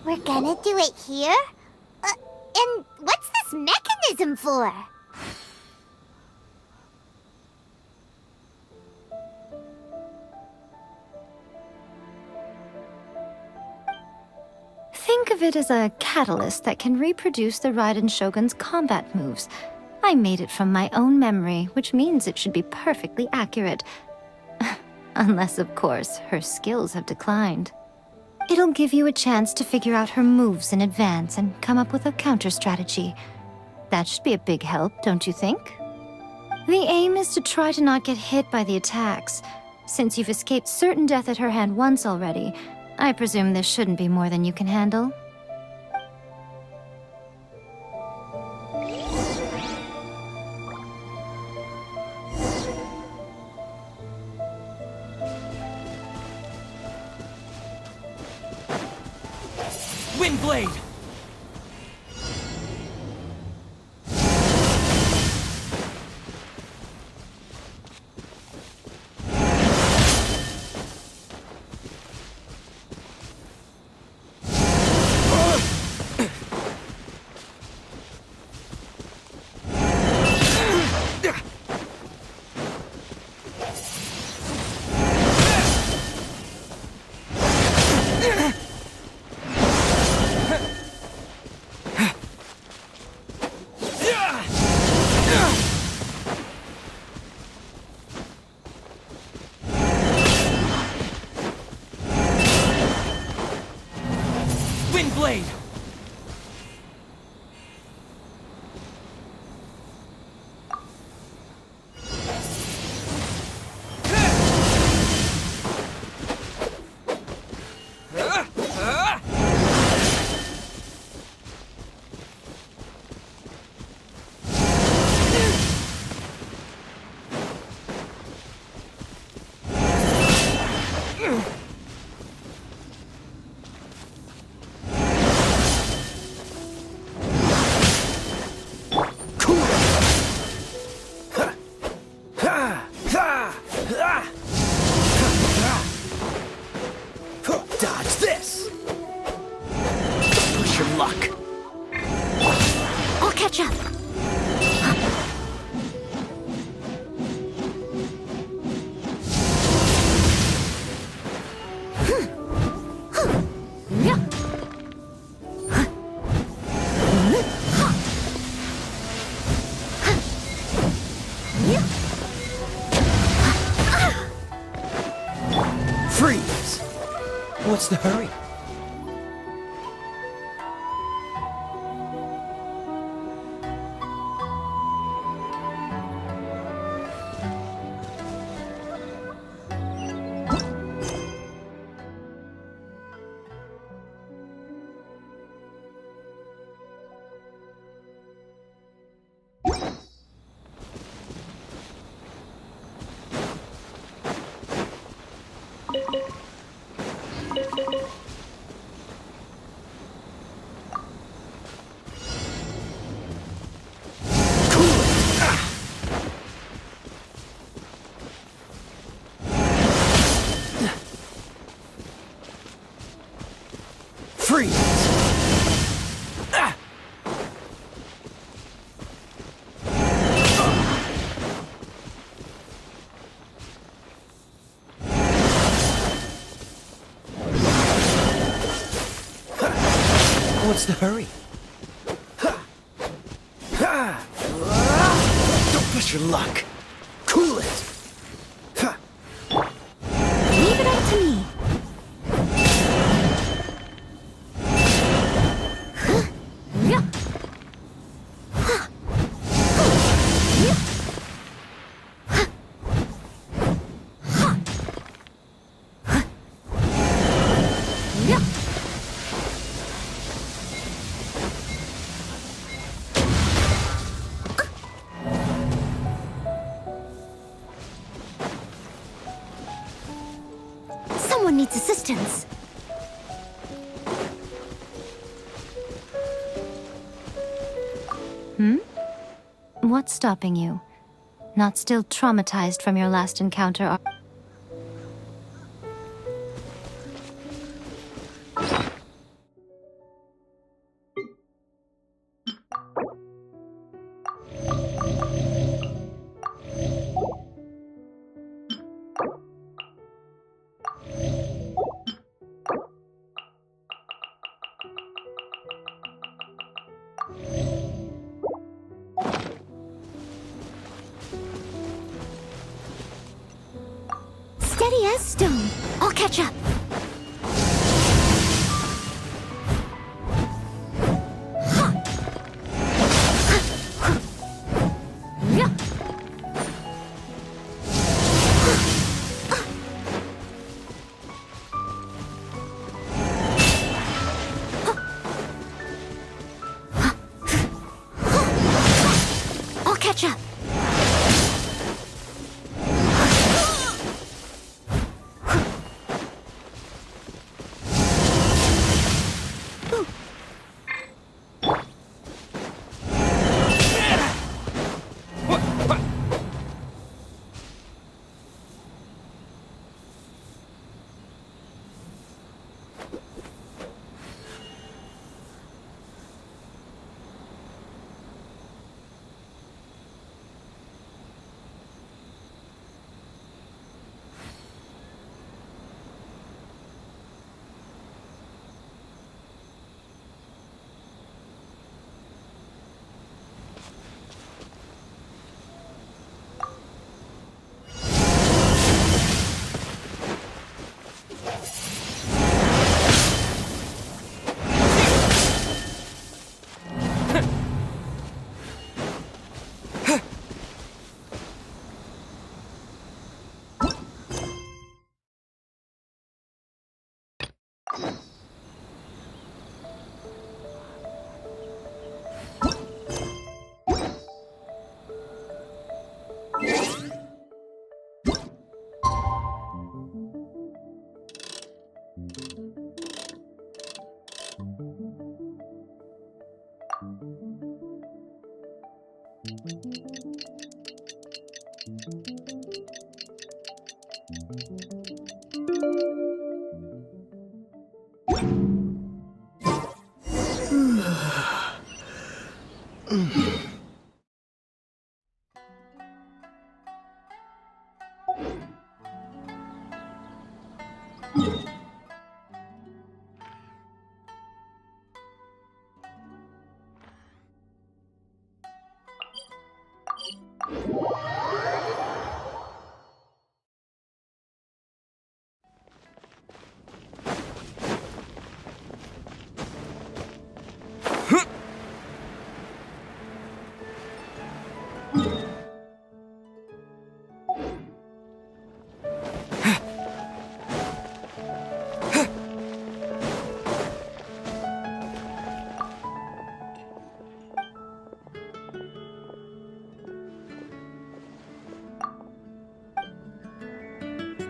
We're gonna do it here? And what's this mechanism for? Think of it as a catalyst that can reproduce the Raiden Shogun's combat moves. I made it from my own memory, which means it should be perfectly accurate. Unless, of course, her skills have declined. It'll give you a chance to figure out her moves in advance and come up with a counter strategy. That should be a big help, don't you think? The aim is to try to not get hit by the attacks. Since you've escaped certain death at her hand once already, I presume this shouldn't be more than you can handle. Windblade! Windblade! Dodge this! Don't push your luck. I'll catch up. Freeze! What's the hurry? Freeze! What's the hurry? Don't push your luck. Cool it. Leave it up to me. Someone needs assistance. What's stopping you? Not still traumatized from your last encounter? Steady as stone. I'll catch up. I'll catch up.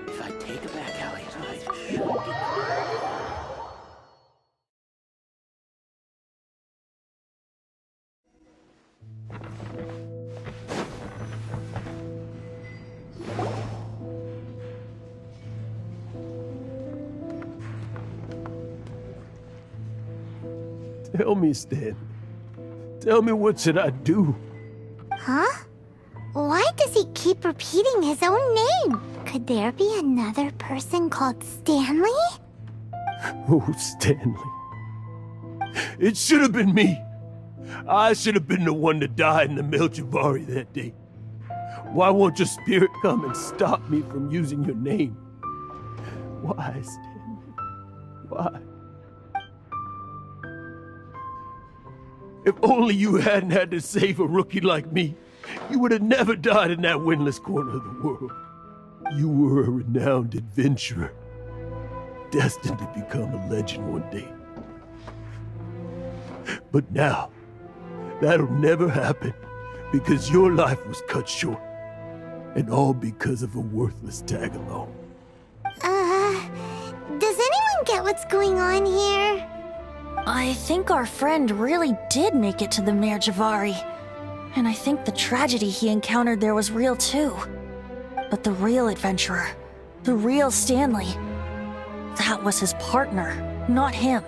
If I take a back alley, I should get... Tell me, Stan. Tell me, what should I do? Huh? Why does he keep repeating his own name? Could there be another person called Stanley? Oh, Stanley. It should have been me. I should have been the one that died in the Melchivari that day. Why won't your spirit come and stop me from using your name? Why, Stanley? Why? If only you hadn't had to save a rookie like me, you would have never died in that windless corner of the world. You were a renowned adventurer, destined to become a legend one day. But now, that'll never happen, because your life was cut short, and all because of a worthless tag-along. don't get what's going on here. I think our friend really did make it to the Mare Javari. And I think the tragedy he encountered there was real too. But the real adventurer, the real Stanley, that was his partner, not him.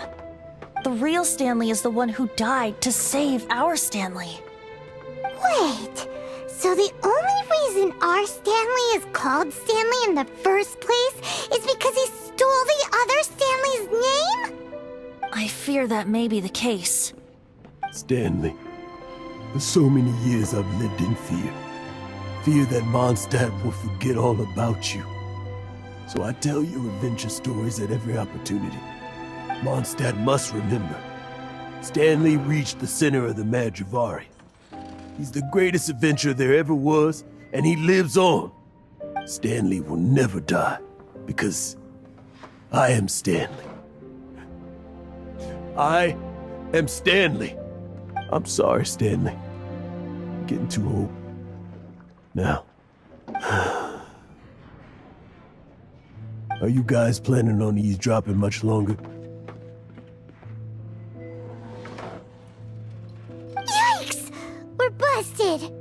The real Stanley is the one who died to save our Stanley. Wait, so the only reason our Stanley is called Stanley in the first place is because he stole the other Stanley's name? I fear that may be the case. Stanley, for so many years I've lived in fear. Fear that Mondstadt will forget all about you. So I tell you adventure stories at every opportunity. Mondstadt must remember. Stanley reached the center of the Mare Javari. He's the greatest adventurer there ever was, and he lives on. Stanley will never die, because I am Stanley. I am Stanley. I'm sorry, Stanley. I'm getting too old. Now, are you guys planning on eavesdropping much longer? Yikes! We're busted!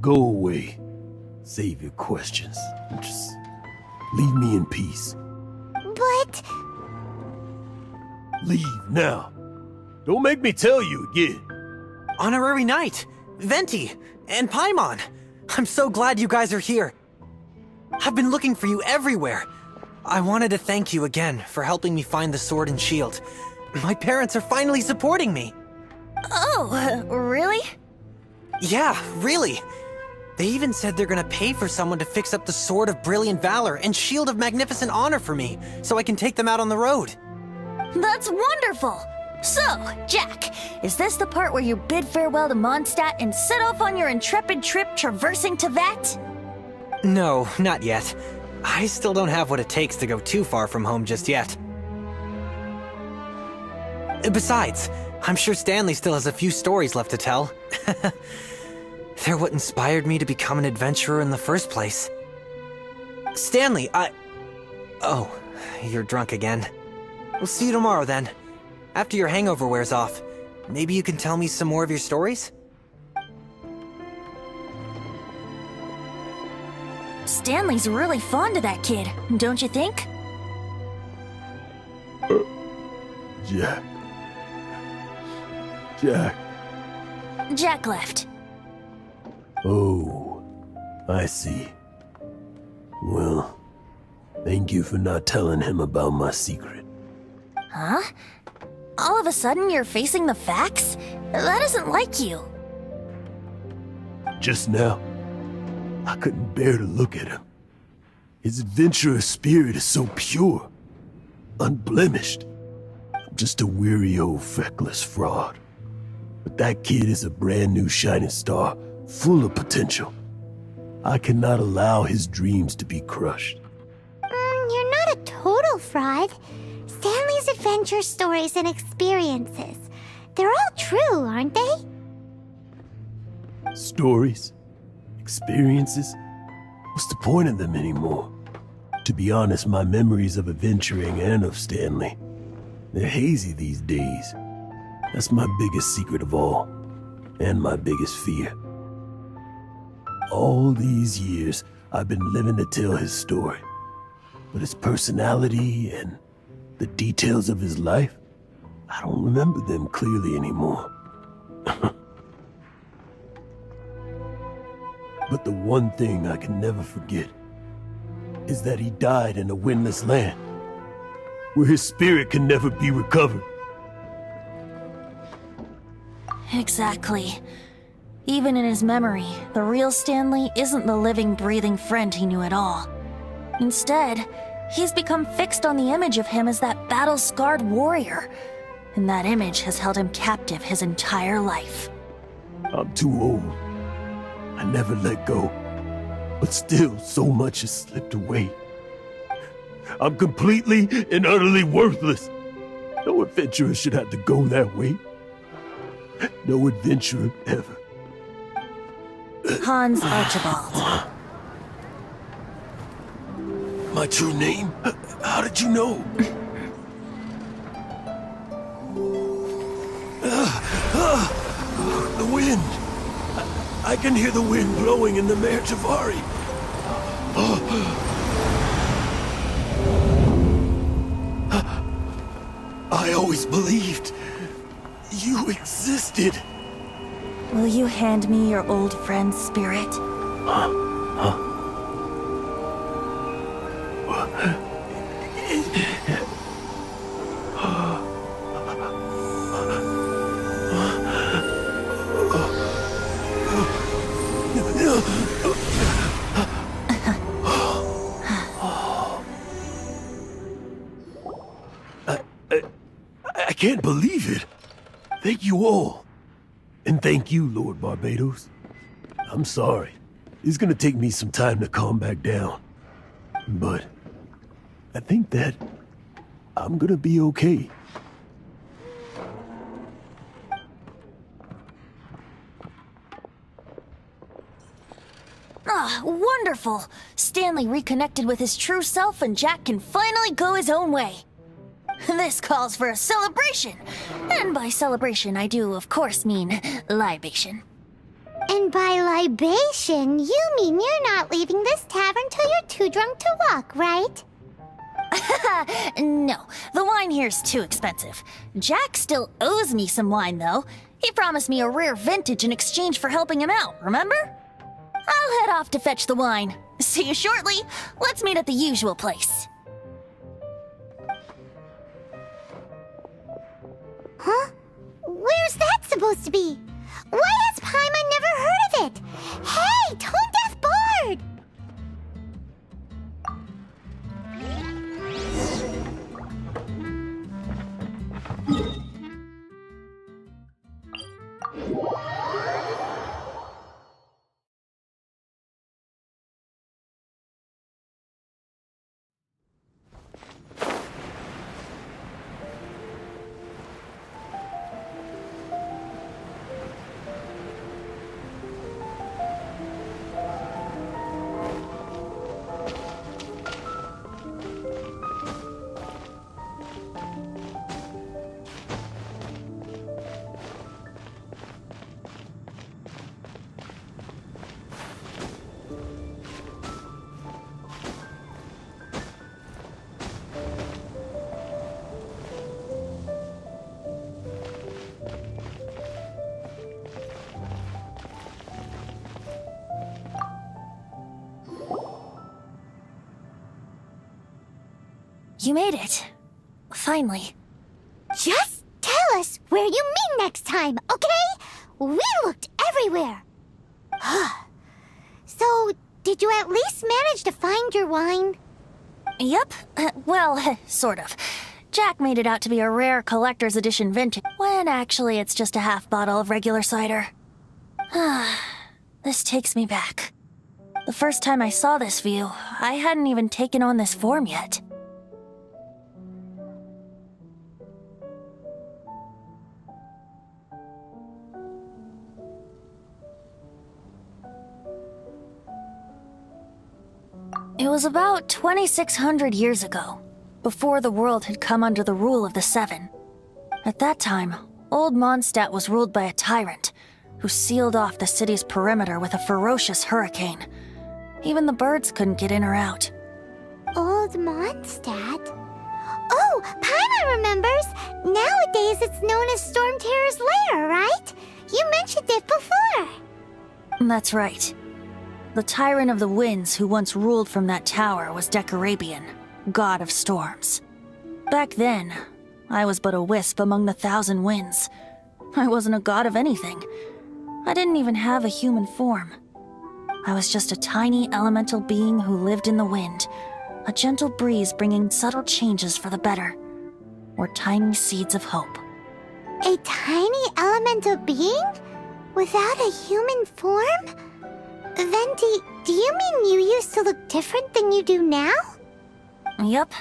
Go away. Save your questions. And just leave me in peace. But... Leave now. Don't make me tell you again. Honorary Knight, Venti, and Paimon. I'm so glad you guys are here. I've been looking for you everywhere. I wanted to thank you again for helping me find the sword and shield. My parents are finally supporting me. Oh, really? Yeah, really. They even said they're gonna pay for someone to fix up the Sword of Brilliant Valor and Shield of Magnificent Honor for me, so I can take them out on the road. That's wonderful! So, Jack, is this the part where you bid farewell to Mondstadt and set off on your intrepid trip traversing Teyvat? No, not yet. I still don't have what it takes to go too far from home just yet. Besides, I'm sure Stanley still has a few stories left to tell. They're what inspired me to become an adventurer in the first place. Stanley, Oh, you're drunk again. We'll see you tomorrow then. After your hangover wears off, maybe you can tell me some more of your stories? Stanley's really fond of that kid, don't you think? Jack. Jack. Jack left. Oh, I see. Well, thank you for not telling him about my secret. Huh? All of a sudden you're facing the facts? That isn't like you. Just now, I couldn't bear to look at him. His adventurous spirit is so pure, unblemished. I'm just a weary old feckless fraud. But that kid is a brand new shining star, full of potential. I cannot allow his dreams to be crushed. You're not a total fraud. Stanley's adventure stories and experiences. They're all true, aren't they? Stories? Experiences? What's the point of them anymore? To be honest, my memories of adventuring and of Stanley, they're hazy these days. That's my biggest secret of all, and my biggest fear. All these years, I've been living to tell his story. But his personality and the details of his life, I don't remember them clearly anymore. But the one thing I can never forget is that he died in a windless land, where his spirit can never be recovered. Exactly. Even in his memory, the real Stanley isn't the living, breathing friend he knew at all. Instead, he's become fixed on the image of him as that battle-scarred warrior, and that image has held him captive his entire life. I'm too old. I never let go. But still, so much has slipped away. I'm completely and utterly worthless. No adventurer should have to go that way. No adventurer ever. Hans Archibald. My true name? How did you know? The wind. I can hear the wind blowing in the Mare Javari. I always believed you existed. Will you hand me your old friend's spirit? I can't believe it. Thank you all. And thank you, Lord Barbados. I'm sorry. It's gonna take me some time to calm back down. But I think that I'm gonna be okay. Ah, wonderful! Stanley reconnected with his true self and Jack can finally go his own way. This calls for a celebration. And by celebration, I do, of course, mean libation. And by libation, you mean you're not leaving this tavern till you're too drunk to walk, right? No, the wine here's too expensive. Jack still owes me some wine, though. He promised me a rare vintage in exchange for helping him out, remember? I'll head off to fetch the wine. See you shortly. Let's meet at the usual place. Huh? Where's that supposed to be? Why has Paimon never heard of it? Hey, Tone Deaf Bard! You made it. Finally. Just tell us where you meet next time, okay? We looked everywhere. So, did you at least manage to find your wine? Yep. Well, sort of. Jack made it out to be a rare collector's edition vintage, when actually it's just a half bottle of regular cider. This takes me back. The first time I saw this view, I hadn't even taken on this form yet. It was about 2,600 years ago, before the world had come under the rule of the Seven. At that time, Old Mondstadt was ruled by a tyrant, who sealed off the city's perimeter with a ferocious hurricane. Even the birds couldn't get in or out. Old Mondstadt? Oh, Paimon remembers! Nowadays it's known as Storm Terror's Lair, right? You mentioned it before. That's right. The Tyrant of the Winds who once ruled from that tower was Decarabian, god of storms. Back then, I was but a wisp among the thousand winds. I wasn't a god of anything. I didn't even have a human form. I was just a tiny elemental being who lived in the wind, a gentle breeze bringing subtle changes for the better, or tiny seeds of hope. A tiny elemental being? Without a human form? Venti, Do you mean you used to look different than you do now? Yep.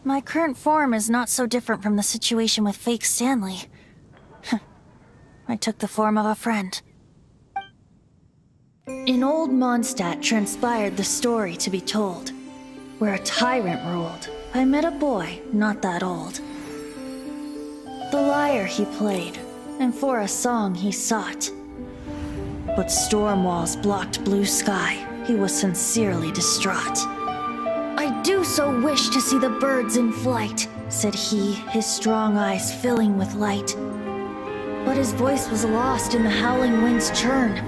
My current form is not so different from the situation with fake Stanley. I took the form of a friend. In old Mondstadt transpired the story to be told, where a tyrant ruled. I met a boy not that old. The lyre he played, and for a song he sought. But storm walls blocked blue sky. He was sincerely distraught. "I do so wish to see the birds in flight," said he, his strong eyes filling with light. But his voice was lost in the howling wind's churn,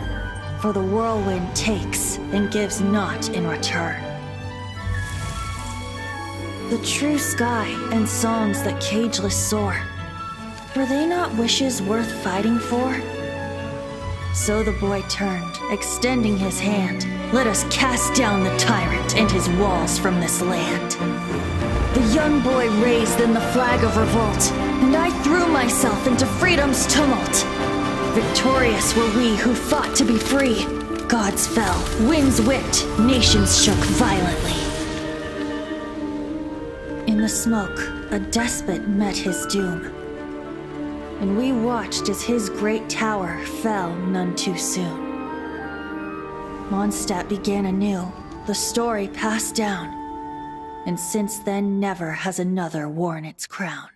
for the whirlwind takes and gives not in return. The true sky and songs that cageless soar, were they not wishes worth fighting for? So the boy turned, extending his hand. "Let us cast down the tyrant and his walls from this land." The young boy raised then the flag of revolt, and I threw myself into freedom's tumult. Victorious were we who fought to be free. Gods fell, winds whipped, nations shook violently. In the smoke, a despot met his doom, and we watched as his great tower fell none too soon. Mondstadt began anew, the story passed down, and since then never has another worn its crown.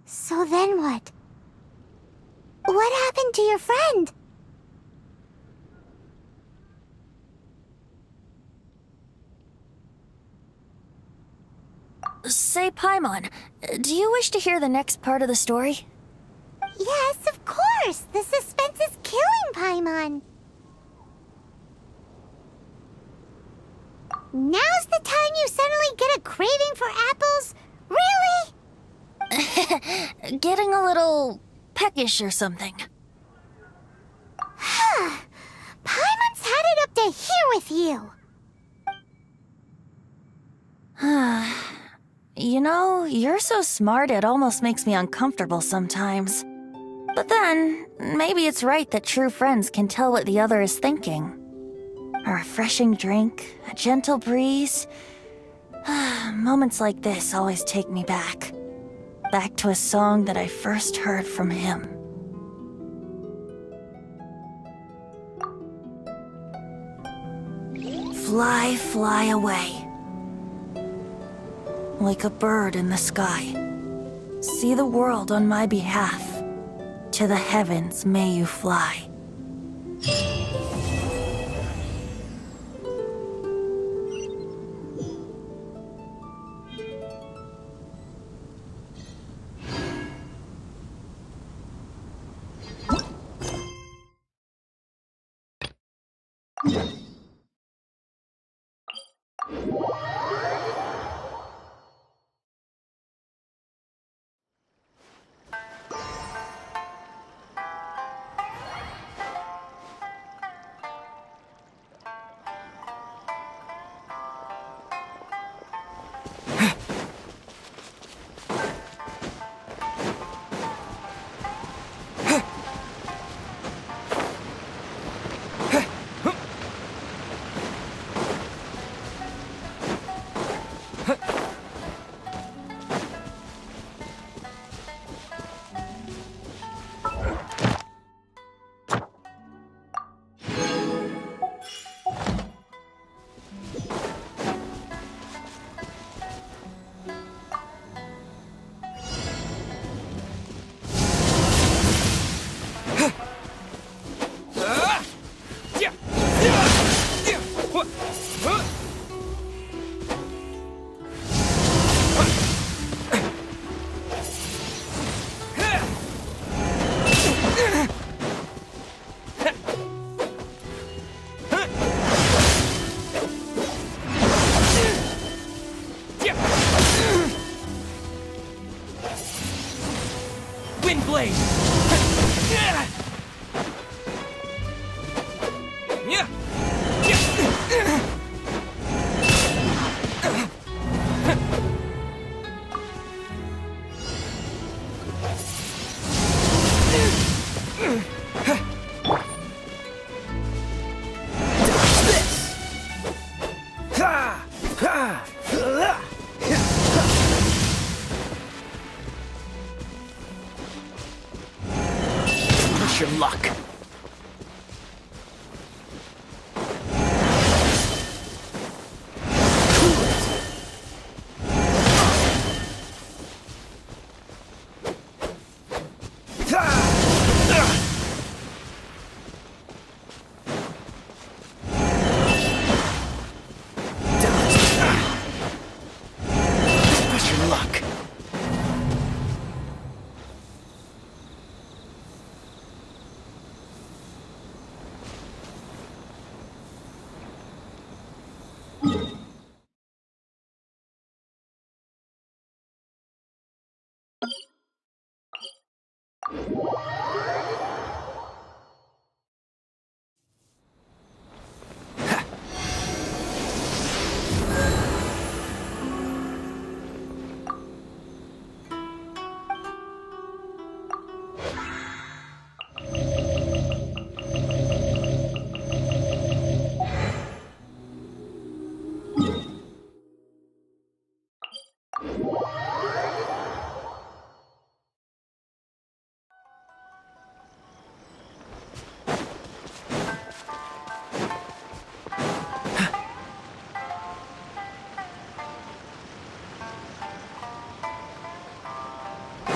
So then what? What happened to your friend? Say, Paimon, do you wish to hear the next part of the story? Yes, of course! The suspense is killing, Paimon! Now's the time you suddenly get a craving for apples? Really? Getting a little peckish or something. Paimon's had it up to here with you! You know, you're so smart it almost makes me uncomfortable sometimes. But then, maybe it's right that true friends can tell what the other is thinking. A refreshing drink, a gentle breeze. Moments like this always take me back. Back to a song that I first heard from him. Fly, fly away. Like a bird in the sky. See the world on my behalf. To the heavens may you fly. Push your luck. Push your luck.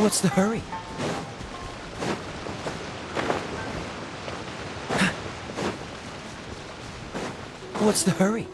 What's the hurry? What's the hurry?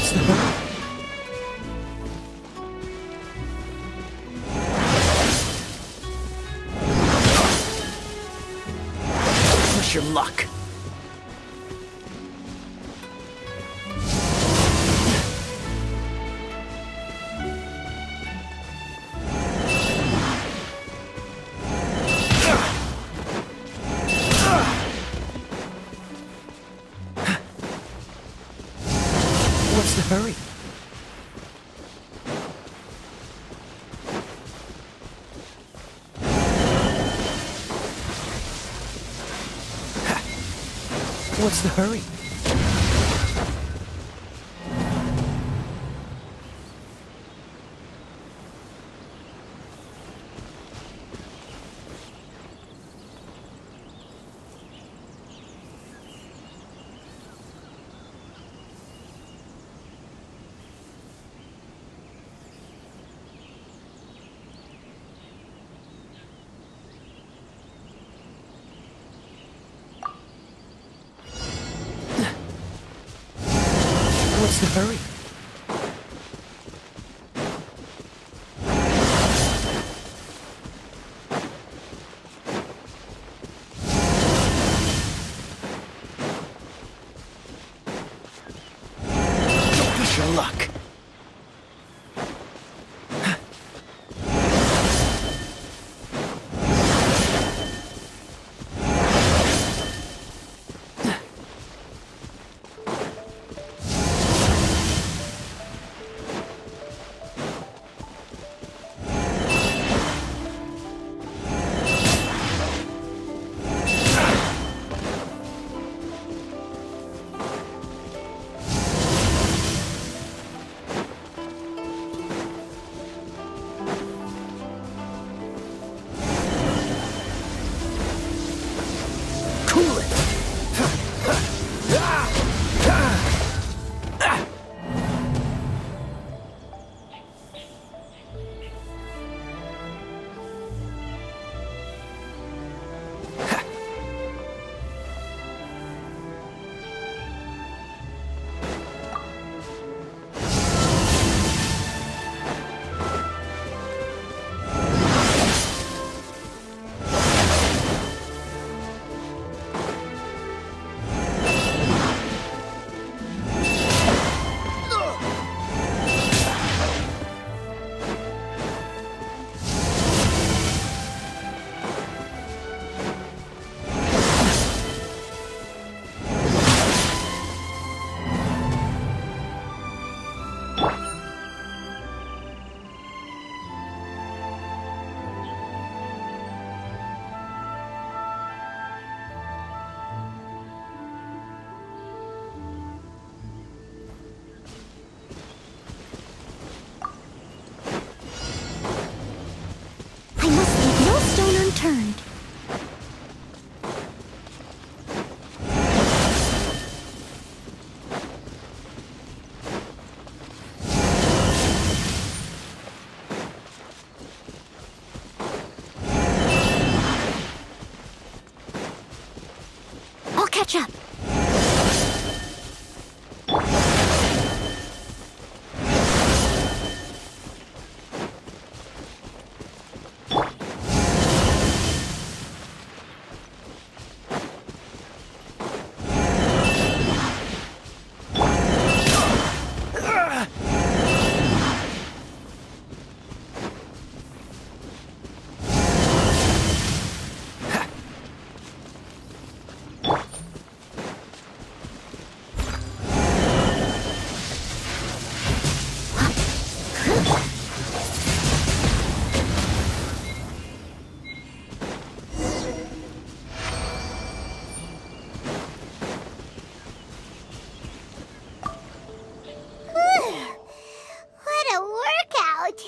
What's the hurry? Push your luck. What's the hurry? What's the hurry? What's the hurry? Don't push your luck. Cool it. I must leave no stone unturned. I'll catch up. What a workout!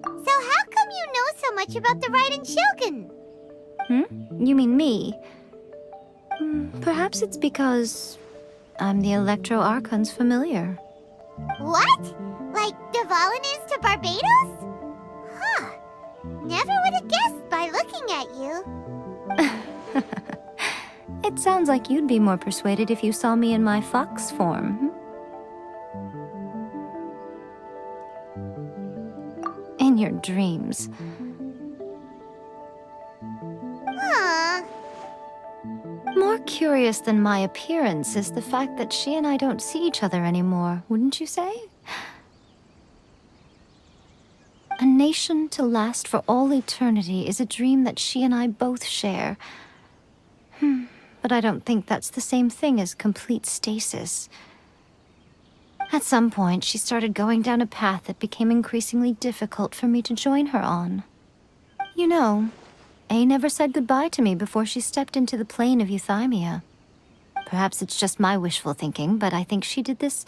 So how come you know so much about the Raiden Shogun? You mean me? Perhaps it's because I'm the Electro Archon's familiar. What? Like the Volin is to Barbados? Huh. Never would have guessed by looking at you. It sounds like you'd be more persuaded if you saw me in my fox form. In your dreams. Aw. More curious than my appearance is the fact that she and I don't see each other anymore, wouldn't you say? A nation to last for all eternity is a dream that she and I both share. But I don't think that's the same thing as complete stasis. At some point, she started going down a path that became increasingly difficult for me to join her on. You know, A never said goodbye to me before she stepped into the plane of euthymia. Perhaps it's just my wishful thinking, but I think she did this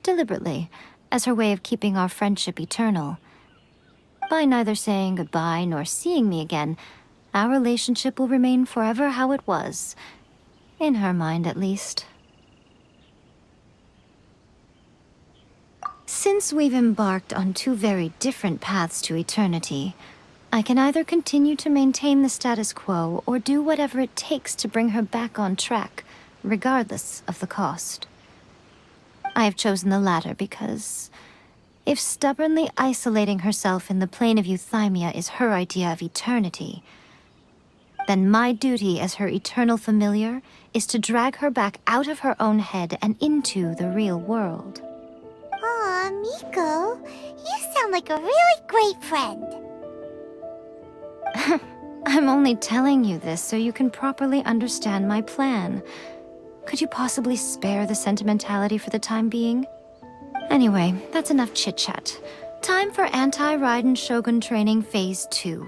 deliberately, as her way of keeping our friendship eternal. By neither saying goodbye nor seeing me again, our relationship will remain forever how it was. In her mind, at least. Since we've embarked on two very different paths to eternity, I can either continue to maintain the status quo or do whatever it takes to bring her back on track, regardless of the cost. I have chosen the latter because if stubbornly isolating herself in the plane of euthymia is her idea of eternity, then my duty as her eternal familiar is to drag her back out of her own head and into the real world. Aw, Miko, you sound like a really great friend. I'm only telling you this so you can properly understand my plan. Could you possibly spare the sentimentality for the time being? Anyway, that's enough chit-chat. Time for Anti-Raiden Shogun Training Phase 2.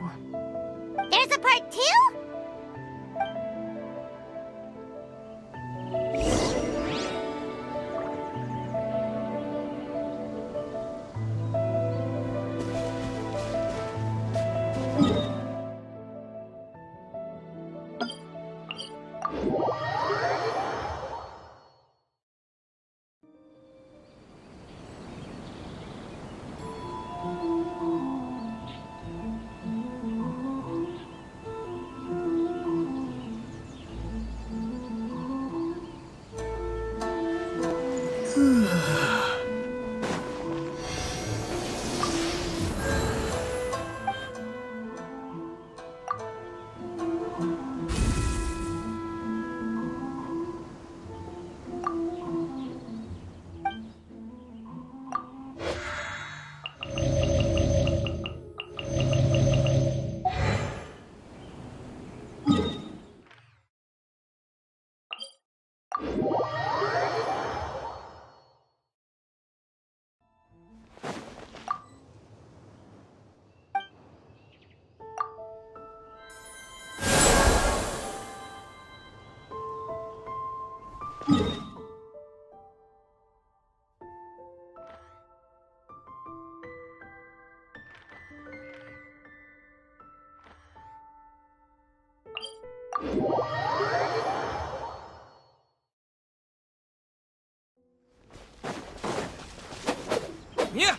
There's a part 2? Yeah.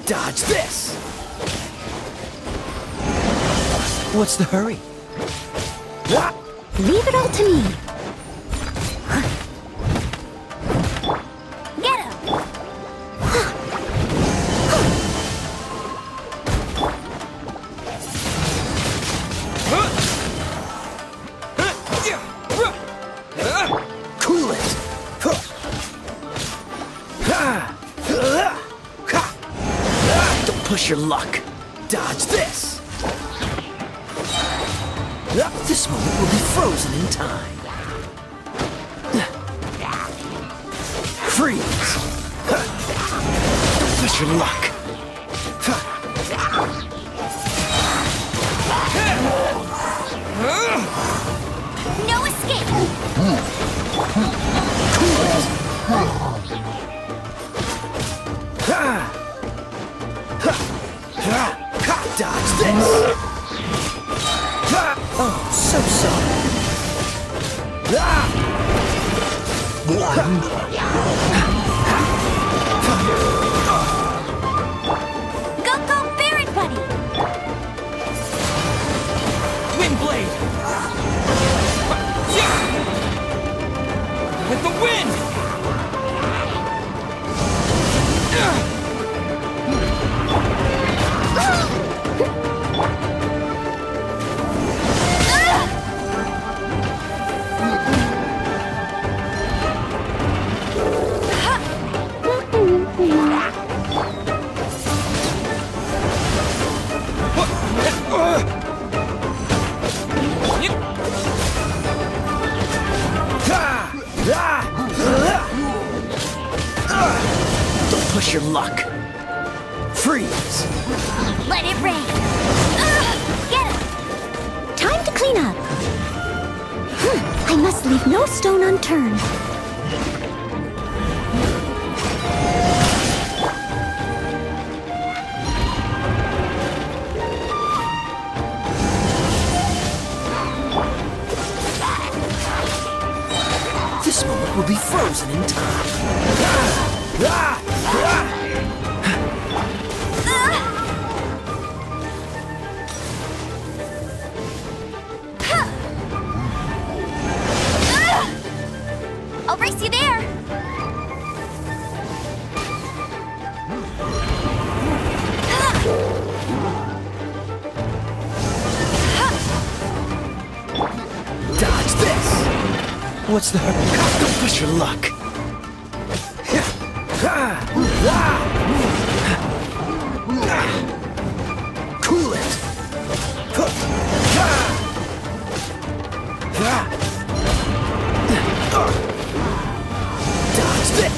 Dodge this! What's the hurry? Leave it all to me. Get him! Cool it! Don't push your luck. Dodge this! This moment will be frozen in time. Freeze! Don't push your luck. No escape! Cool it! Dodge this! Oh, so sorry. Go, go, Barret Buddy! Wind blade! With the wind! Don't push your luck. Freeze! Let it rain! Get him! Time to clean up. I must leave no stone unturned. This moment will be frozen in time. I'll race you there! Dodge this! What's the hurry? Don't push your luck. Cool it! Dodge this!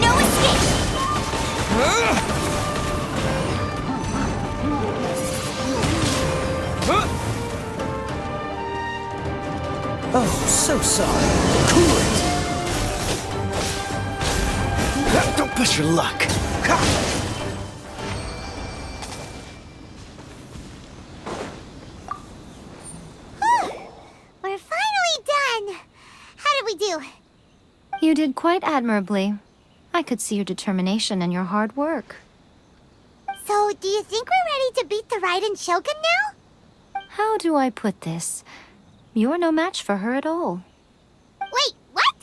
No escape! Oh, so sorry. Cool it! Don't push your luck. We're finally done! How did we do? You did quite admirably. I could see your determination and your hard work. So, do you think we're ready to beat the Raiden Shogun now? How do I put this? You're no match for her at all. Wait, what?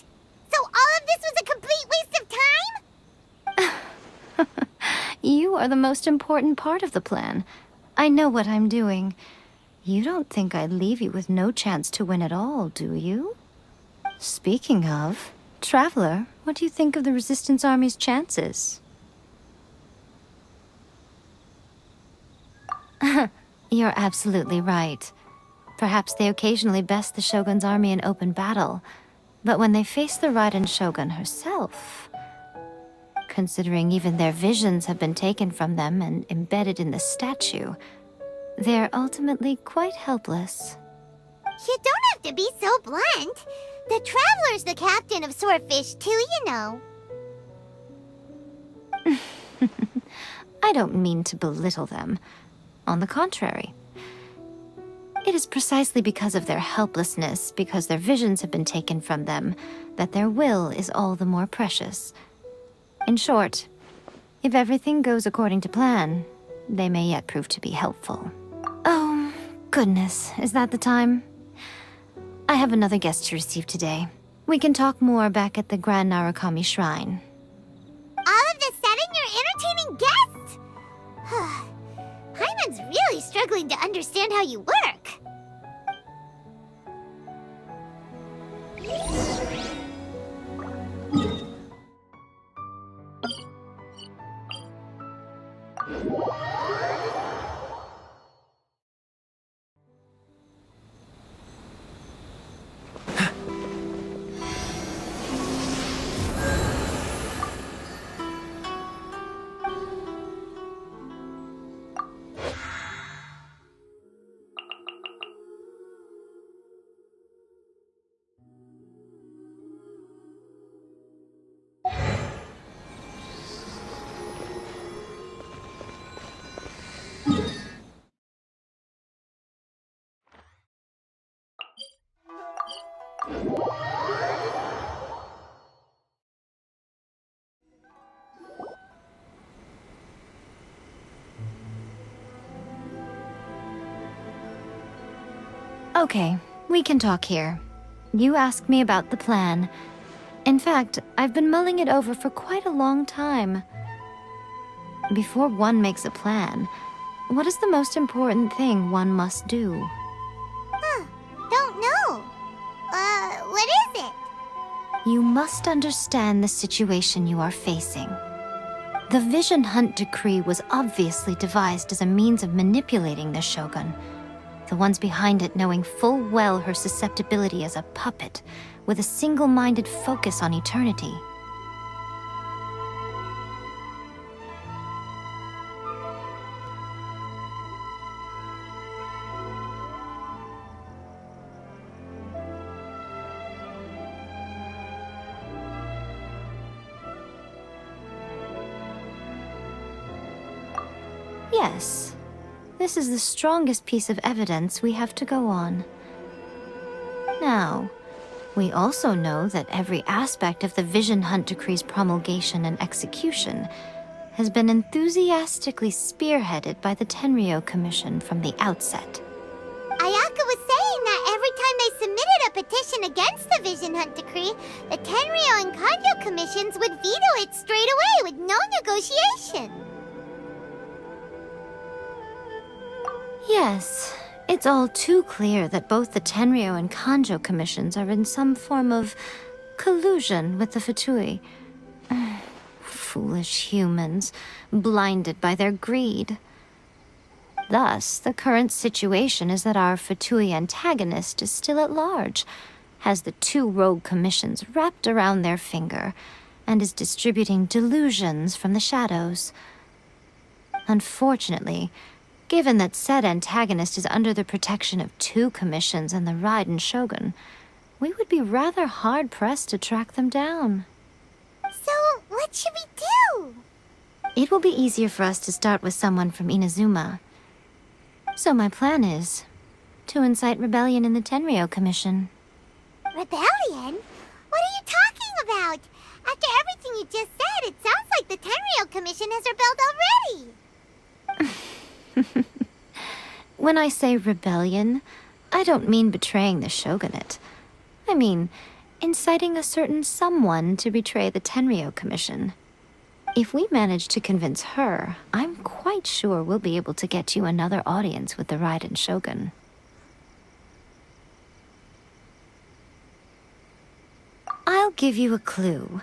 So all of this was a complete waste of time? You are the most important part of the plan. I know what I'm doing. You don't think I'd leave you with no chance to win at all, do you? Speaking of, Traveler, what do you think of the Resistance Army's chances? You're absolutely right. Perhaps they occasionally best the Shogun's army in open battle, but when they face the Raiden Shogun herself, considering even their visions have been taken from them and embedded in the statue, they're ultimately quite helpless. You don't have to be so blunt. The Traveler's the captain of Swordfish too, you know. I don't mean to belittle them. On the contrary. It is precisely because of their helplessness, because their visions have been taken from them, that their will is all the more precious. In short, if everything goes according to plan, they may yet prove to be helpful. Oh, goodness, is that the time? I have another guest to receive today. We can talk more back at the Grand Narukami Shrine. All of a sudden, you're entertaining guests? struggling to understand how you work. Okay, we can talk here. You asked me about the plan. In fact, I've been mulling it over for quite a long time. Before one makes a plan, what is the most important thing one must do? Don't know. What is it? You must understand the situation you are facing. The Vision Hunt Decree was obviously devised as a means of manipulating the Shogun. The ones behind it knowing full well her susceptibility as a puppet, with a single-minded focus on eternity. Yes. This is the strongest piece of evidence we have to go on. Now, we also know that every aspect of the Vision Hunt Decree's promulgation and execution has been enthusiastically spearheaded by the Tenryou Commission from the outset. Ayaka was saying that every time they submitted a petition against the Vision Hunt Decree, the Tenryou and Kanjo commissions would veto it straight away with no negotiation. Yes, it's all too clear that both the Tenryou and Kanjo commissions are in some form of collusion with the Fatui. Foolish humans, blinded by their greed. Thus, the current situation is that our Fatui antagonist is still at large, has the two rogue commissions wrapped around their finger, and is distributing delusions from the shadows. Unfortunately, given that said antagonist is under the protection of two commissions and the Raiden Shogun, we would be rather hard-pressed to track them down. So, what should we do? It will be easier for us to start with someone from Inazuma. So my plan is to incite rebellion in the Tenryou Commission. Rebellion? What are you talking about? After everything you just said, it sounds like the Tenryou Commission has rebelled already. When I say rebellion, I don't mean betraying the shogunate. I mean inciting a certain someone to betray the Tenryou Commission. If we manage to convince her, I'm quite sure we'll be able to get you another audience with the Raiden Shogun. I'll give you a clue.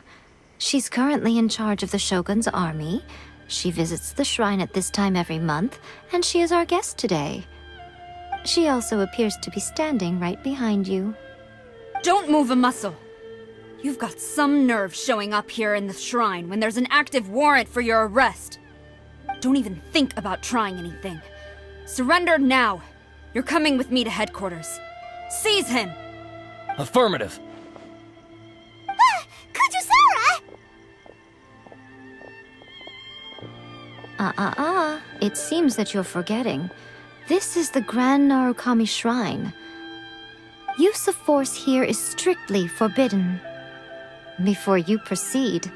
She's currently in charge of the Shogun's army. She visits the shrine at this time every month, and she is our guest today. She also appears to be standing right behind you. Don't move a muscle! You've got some nerve showing up here in the shrine when there's an active warrant for your arrest. Don't even think about trying anything. Surrender now! You're coming with me to headquarters. Seize him! Affirmative. Kujusara! It seems that you're forgetting. This is the Grand Narukami Shrine. Use of force here is strictly forbidden. Before you proceed,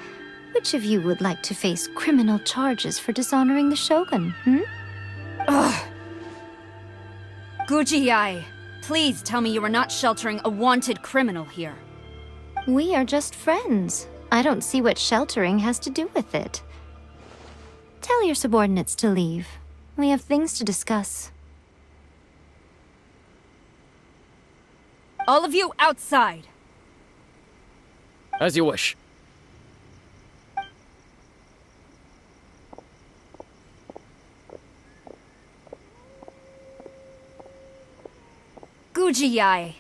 which of you would like to face criminal charges for dishonoring the Shogun, Ugh! Guji-ai, please tell me you are not sheltering a wanted criminal here. We are just friends. I don't see what sheltering has to do with it. Tell your subordinates to leave. We have things to discuss. All of you outside. As you wish. Gujiyai,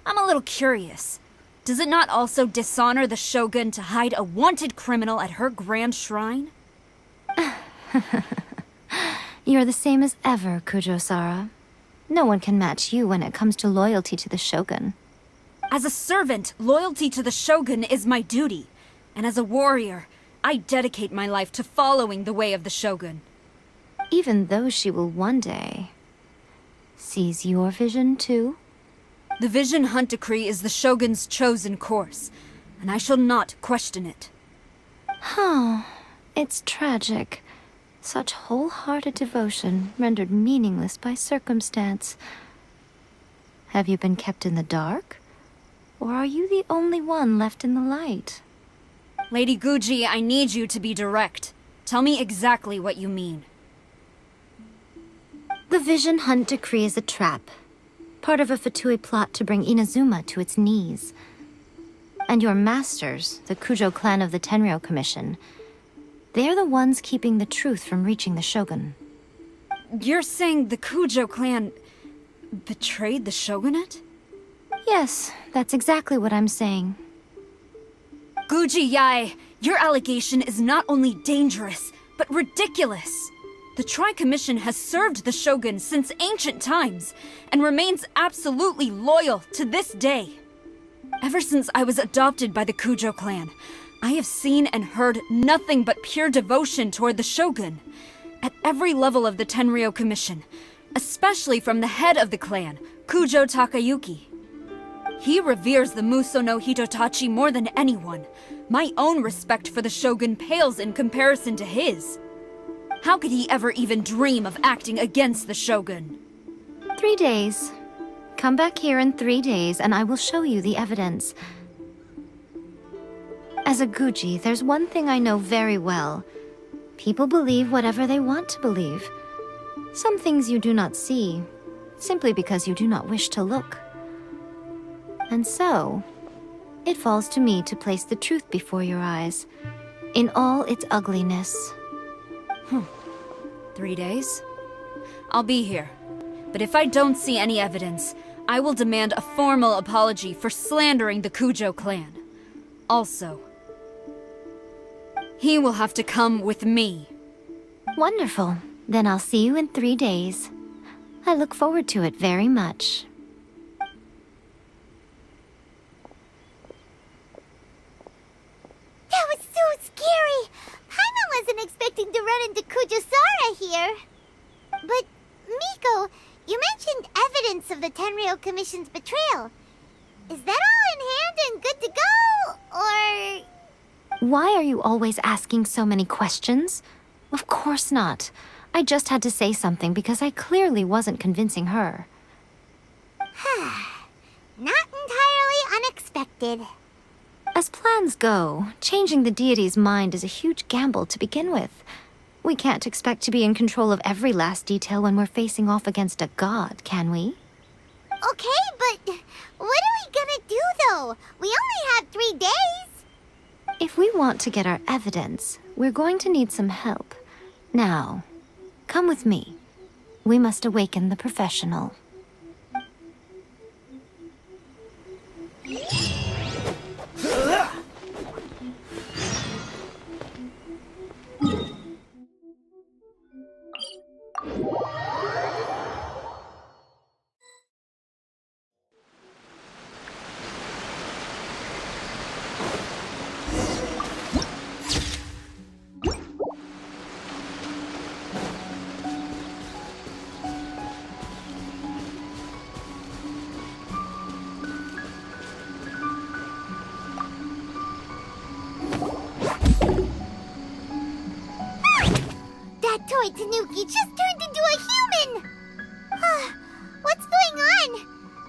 I'm a little curious. Does it not also dishonor the Shogun to hide a wanted criminal at her grand shrine? You're the same as ever, Kujo-Sara. No one can match you when it comes to loyalty to the Shogun. As a servant, loyalty to the Shogun is my duty. And as a warrior, I dedicate my life to following the way of the Shogun. Even though she will one day seize your vision too? The Vision Hunt Decree is the Shogun's chosen course, and I shall not question it. Oh, it's tragic. Such wholehearted devotion rendered meaningless by circumstance. Have you been kept in the dark? Or are you the only one left in the light? Lady Guji, I need you to be direct. Tell me exactly what you mean. The Vision Hunt Decree is a trap. Part of a Fatui plot to bring Inazuma to its knees. And your masters, the Kujo clan of the Tenryou Commission, they're the ones keeping the truth from reaching the Shogun. You're saying the Kujo clan betrayed the Shogunate? Yes, that's exactly what I'm saying. Guji Yae, your allegation is not only dangerous, but ridiculous. The Tri-Commission has served the Shogun since ancient times, and remains absolutely loyal to this day. Ever since I was adopted by the Kujo clan, I have seen and heard nothing but pure devotion toward the Shogun. At every level of the Tenryou Commission, especially from the head of the clan, Kujo Takayuki. He reveres the Muso no Hitotachi more than anyone. My own respect for the Shogun pales in comparison to his. How could he ever even dream of acting against the Shogun? 3 days. Come back here in 3 days and I will show you the evidence. As a Guji, there's one thing I know very well. People believe whatever they want to believe. Some things you do not see, simply because you do not wish to look. And so, it falls to me to place the truth before your eyes, in all its ugliness. 3 days? I'll be here. But if I don't see any evidence, I will demand a formal apology for slandering the Kujo clan. Also, he will have to come with me. Wonderful. Then I'll see you in 3 days. I look forward to it very much. That was so scary! Paimon wasn't expecting to run into Kujo-Sara here. But, Miko, you mentioned evidence of the Tenryou Commission's betrayal. Is that all in hand and good to go, or...? Why are you always asking so many questions? Of course not. I just had to say something because I clearly wasn't convincing her. Not entirely unexpected. As plans go, changing the deity's mind is a huge gamble to begin with. We can't expect to be in control of every last detail when we're facing off against a god, can we? Okay, but what are we gonna do, though? We only have 3 days. If we want to get our evidence, we're going to need some help. Now, come with me. We must awaken the professional. That toy Tanuki just turned into a human! What's going on?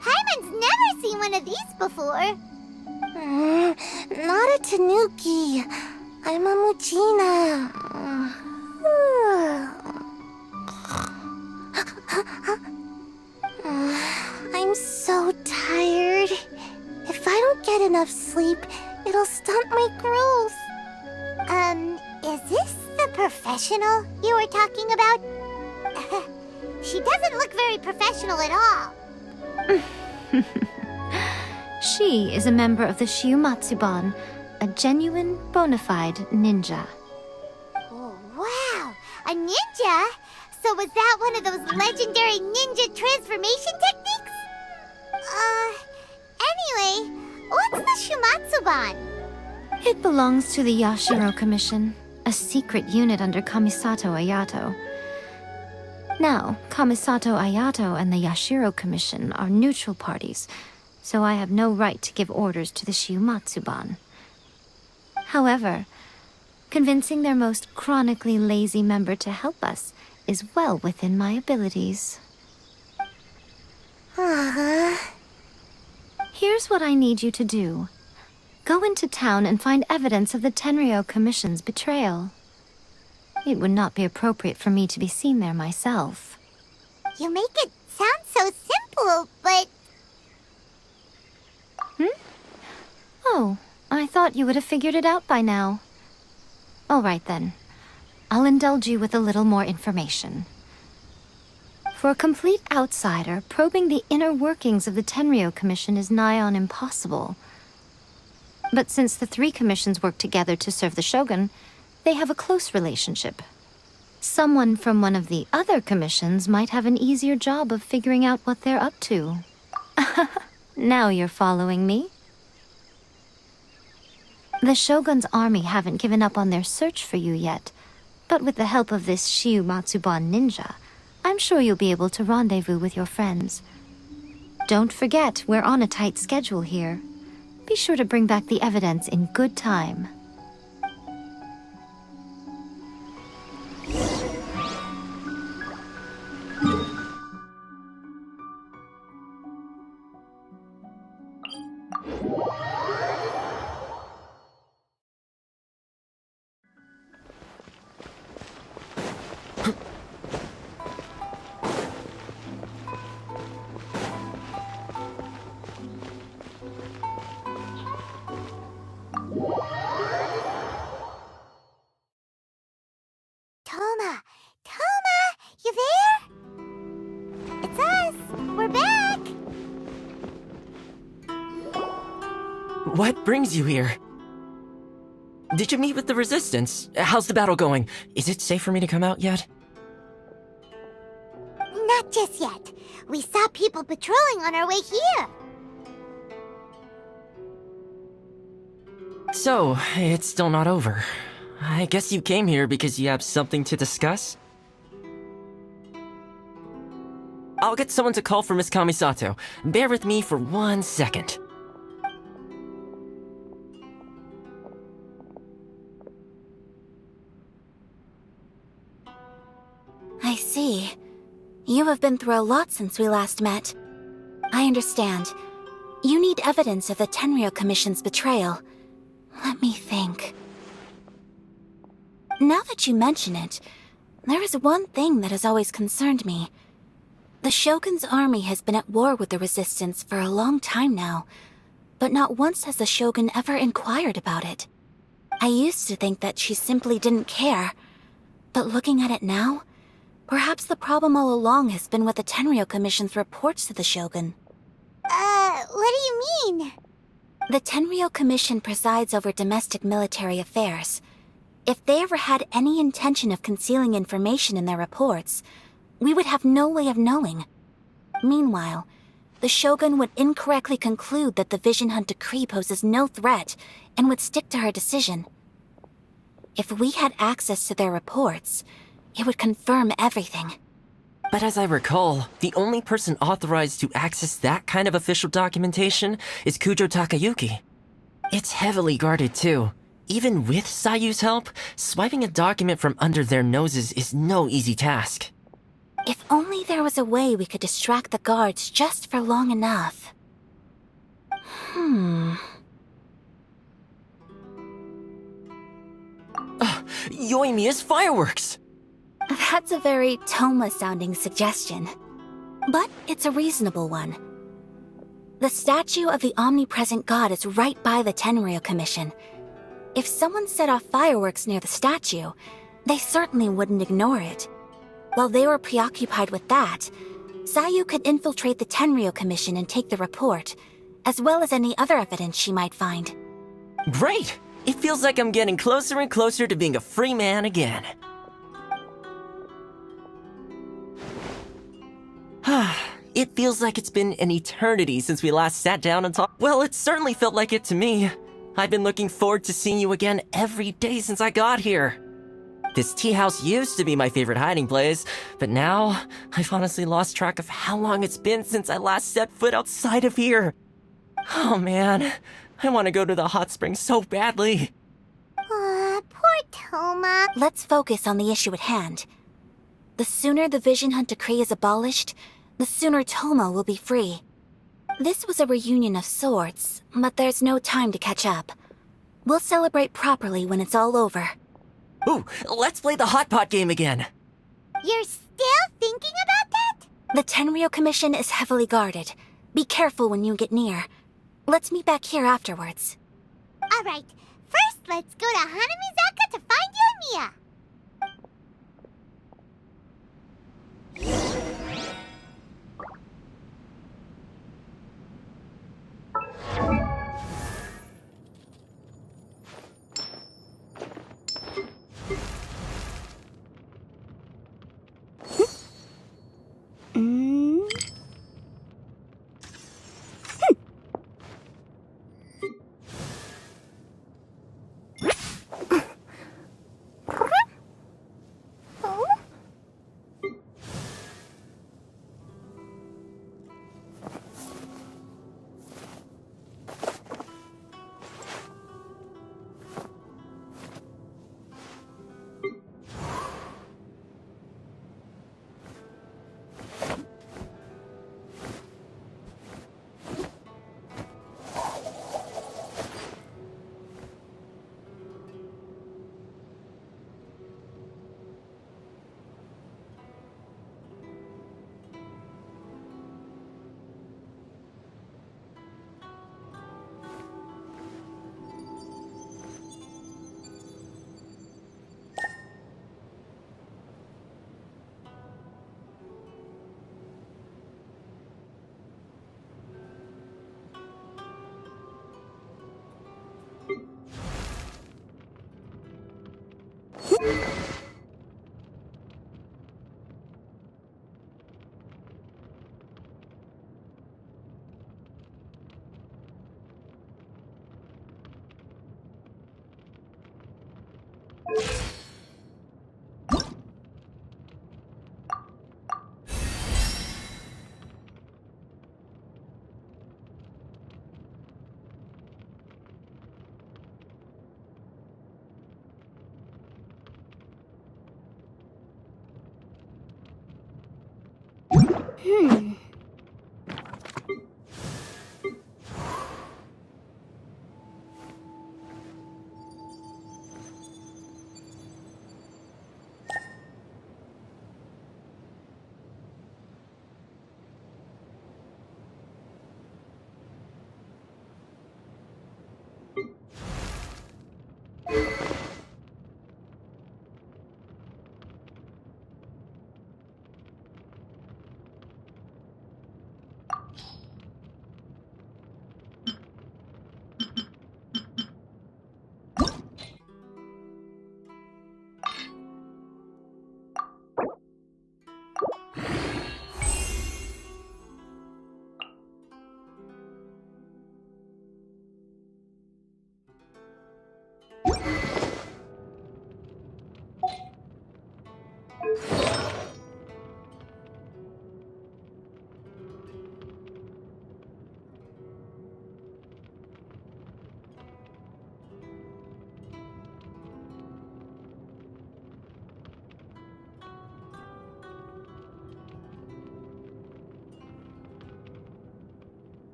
Paimon's never seen one of these before. Not a Tanuki. I'm a Muchina. I'm so tired. enough sleep, it'll stunt my growth. Is this the professional you were talking about? She doesn't look very professional at all. She is a member of the Shiumatsuban, a genuine, bona fide ninja. Oh, wow! A ninja? So was that one of those legendary ninja transformation techniques? Anyway, what's the Shumatsuban? It belongs to the Yashiro Commission, a secret unit under Kamisato Ayato. Now, Kamisato Ayato and the Yashiro Commission are neutral parties, so I have no right to give orders to the Shiumatsuban. However, convincing their most chronically lazy member to help us is well within my abilities. Here's what I need you to do. Go into town and find evidence of the Tenryou Commission's betrayal. It would not be appropriate for me to be seen there myself. You make it sound so simple, but... Oh, I thought you would have figured it out by now. All right then. I'll indulge you with a little more information. For a complete outsider, probing the inner workings of the Tenryou Commission is nigh on impossible. But since the three commissions work together to serve the Shogun, they have a close relationship. Someone from one of the other commissions might have an easier job of figuring out what they're up to. Now you're following me? The Shogun's army haven't given up on their search for you yet, but with the help of this Shiumatsuban ninja, I'm sure you'll be able to rendezvous with your friends. Don't forget, we're on a tight schedule here. Be sure to bring back the evidence in good time. Toma, you there? It's us. We're back. What brings you here? Did you meet with the Resistance? How's the battle going? Is it safe for me to come out yet? Not just yet. We saw people patrolling on our way here. So, it's still not over. I guess you came here because you have something to discuss? I'll get someone to call for Miss Kamisato. Bear with me for 1 second. I see. You have been through a lot since we last met. I understand. You need evidence of the Tenryou Commission's betrayal. Let me think. Now that you mention it, there is one thing that has always concerned me. The Shogun's army has been at war with the Resistance for a long time now, but not once has the Shogun ever inquired about it. I used to think that she simply didn't care, but looking at it now, perhaps the problem all along has been with the Tenryou Commission's reports to the Shogun. What do you mean? The Tenryou Commission presides over domestic military affairs. If they ever had any intention of concealing information in their reports, we would have no way of knowing. Meanwhile, the Shogun would incorrectly conclude that the Vision Hunt decree poses no threat and would stick to her decision. If we had access to their reports, it would confirm everything. But as I recall, the only person authorized to access that kind of official documentation is Kujo Takayuki. It's heavily guarded too. Even with Sayu's help, swiping a document from under their noses is no easy task. If only there was a way we could distract the guards just for long enough. Yoimiya's fireworks! That's a very Toma-sounding suggestion. But it's a reasonable one. The statue of the omnipresent god is right by the Tenryou Commission. If someone set off fireworks near the statue, they certainly wouldn't ignore it. While they were preoccupied with that, Sayu could infiltrate the Tenryou Commission and take the report, as well as any other evidence she might find. Great! It feels like I'm getting closer and closer to being a free man again. It feels like it's been an eternity since we last sat down and talked. Well, it certainly felt like it to me. I've been looking forward to seeing you again every day since I got here. This tea house used to be my favorite hiding place, but now I've honestly lost track of how long it's been since I last set foot outside of here. Oh man, I want to go to the hot springs so badly. Aw, poor Toma. Let's focus on the issue at hand. The sooner the Vision Hunt Decree is abolished, the sooner Toma will be free. This was a reunion of sorts, but there's no time to catch up. We'll celebrate properly when it's all over. Ooh, let's play the hot pot game again. You're still thinking about that? The Tenryou Commission is heavily guarded. Be careful when you get near. Let's meet back here afterwards. Alright, first let's go to Hanamizaka to find you and Mia.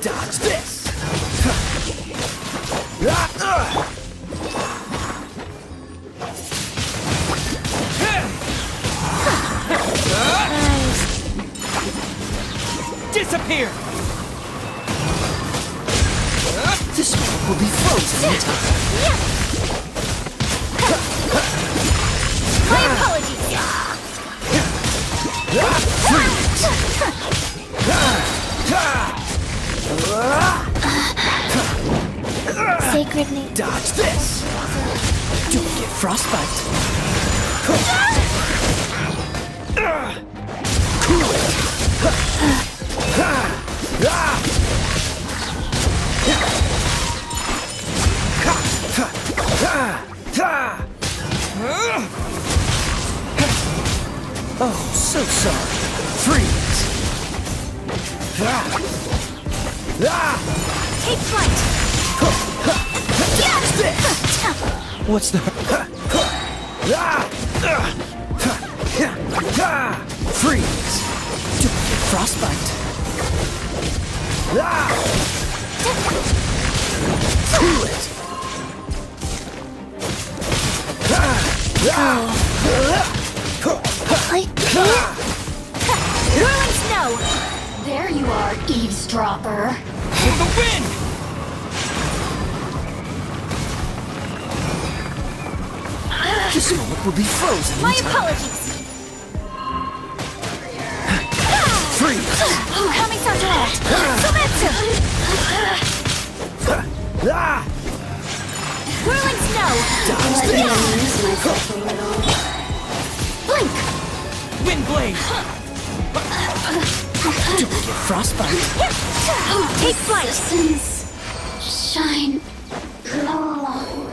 Dodge this! Disappear! This one will be frozen in time. My apologies. Sacred name. Dodge this! Don't get frostbite. Cool it! Oh, so sorry. Freeze! Take flight. Dodge this! What's the... Freeze! Don't get frostbite. Cool it! Whirling snow. There you are, eavesdropper. With the wind! This moment will be frozen My in time. apologies. Freeze! Coming Sargeant. Sometsu. Whirling snow. Dodge Let me this! amuse myself a little. Blink. Wind blade! Don't get frostbite. Take flight. Since shine low.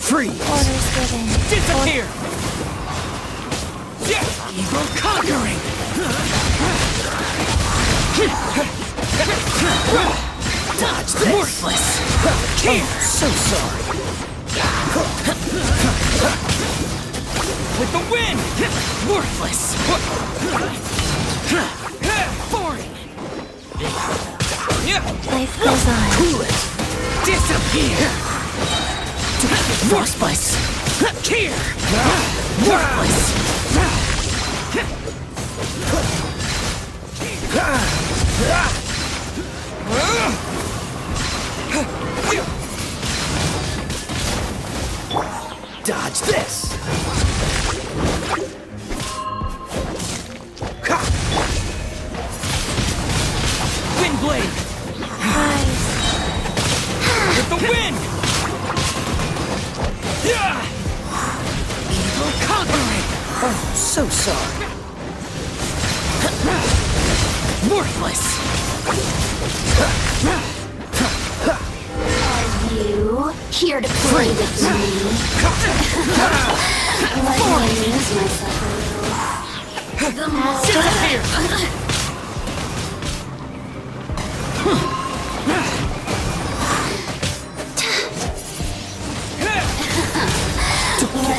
Freeze! Orders given. Disappear! Evil conquering! Dodge this! Worthless! Oh, so sorry. With the wind! Worthless! Foreign! Life goes on. Cool it! Disappear! Frostbite! Here! Worthless! Dodge this! Windblade! With the wind! Evil conquering! Oh, so sorry. Worthless! You here to play with me? Let me amuse myself a little. The master. Let me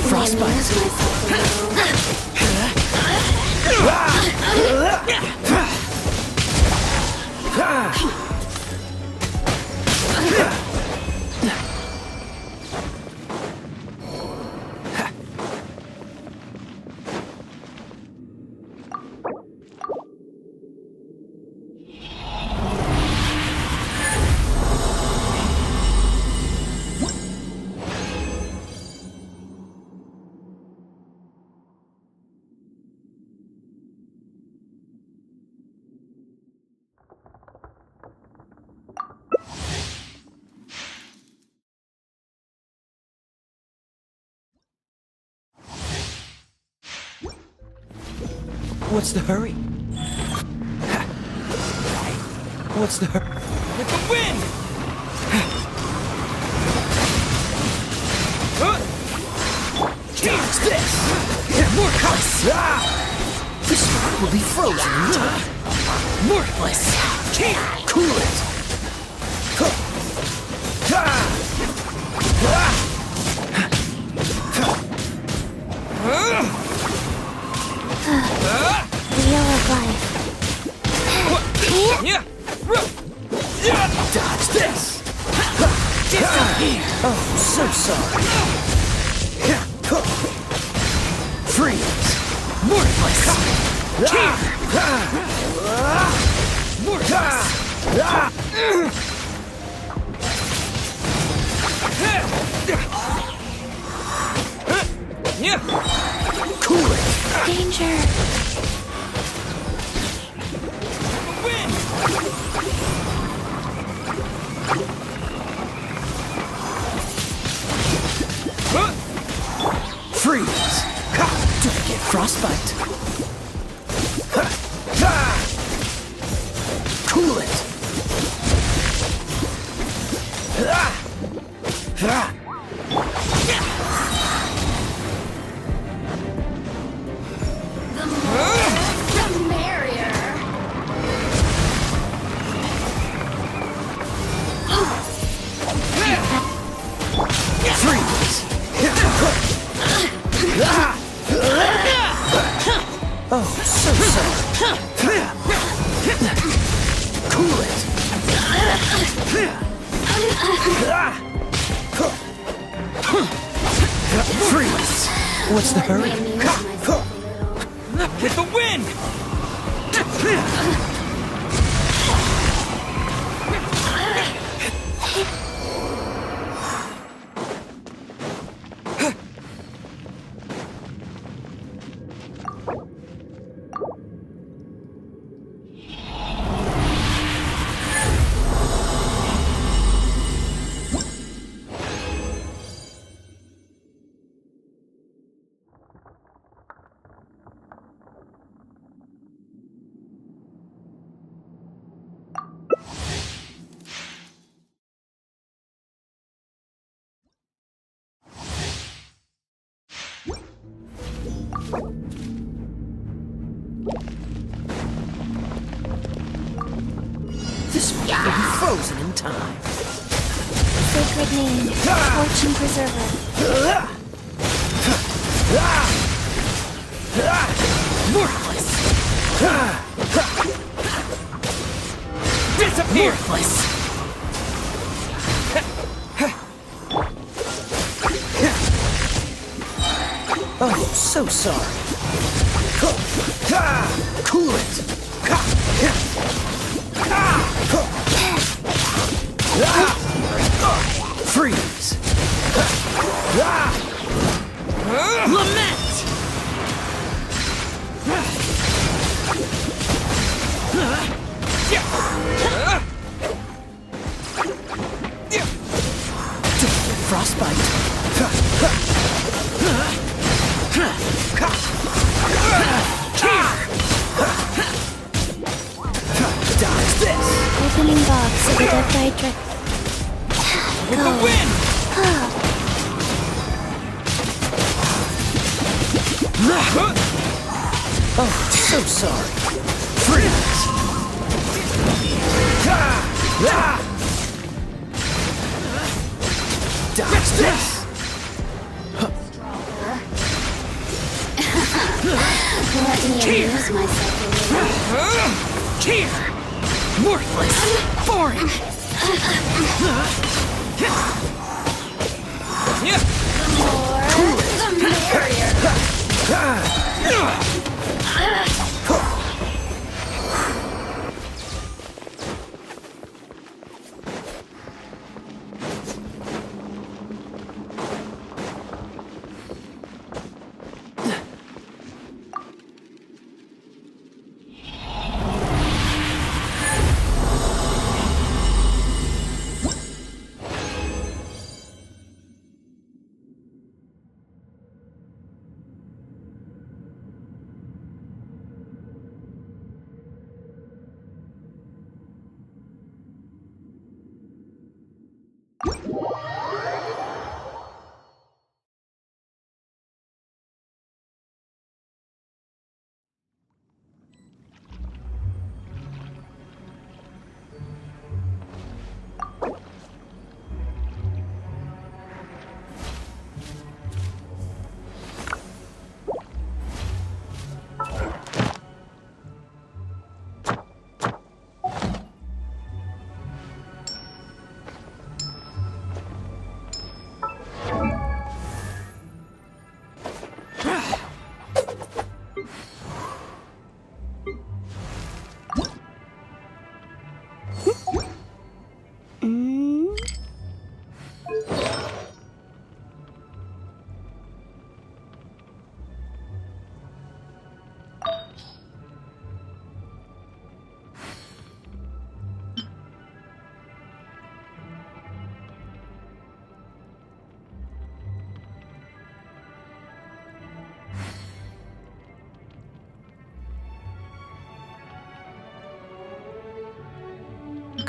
amuse myself a little. What's the hurry? What's the hurry? With the wind! Dodge this! Worthless! This one will be frozen in time. Worthless! Cool it! Wheel of life. Dodge this! Disappear! Oh, so sorry. Freeze! Worthless! Worthless! Cool it! Danger. Win! Freeze! Don't get frostbite. Cool it! The merrier. Freeze! Oh, so sorry. Cool it! Freeze! What's the hurry? With the wind! You'll be frozen in time. Sacred name, fortune preserver. Worthless! Disappear! Worthless! Oh, so sorry. Cool it! Freeze! Lament! Frostbite! Dodge this! Opening box of the Death Eye With the wind! Oh, so sorry. Freeze! Dodge this! Let me amuse myself a little. Cheer! Worthless! Boring! The merrier.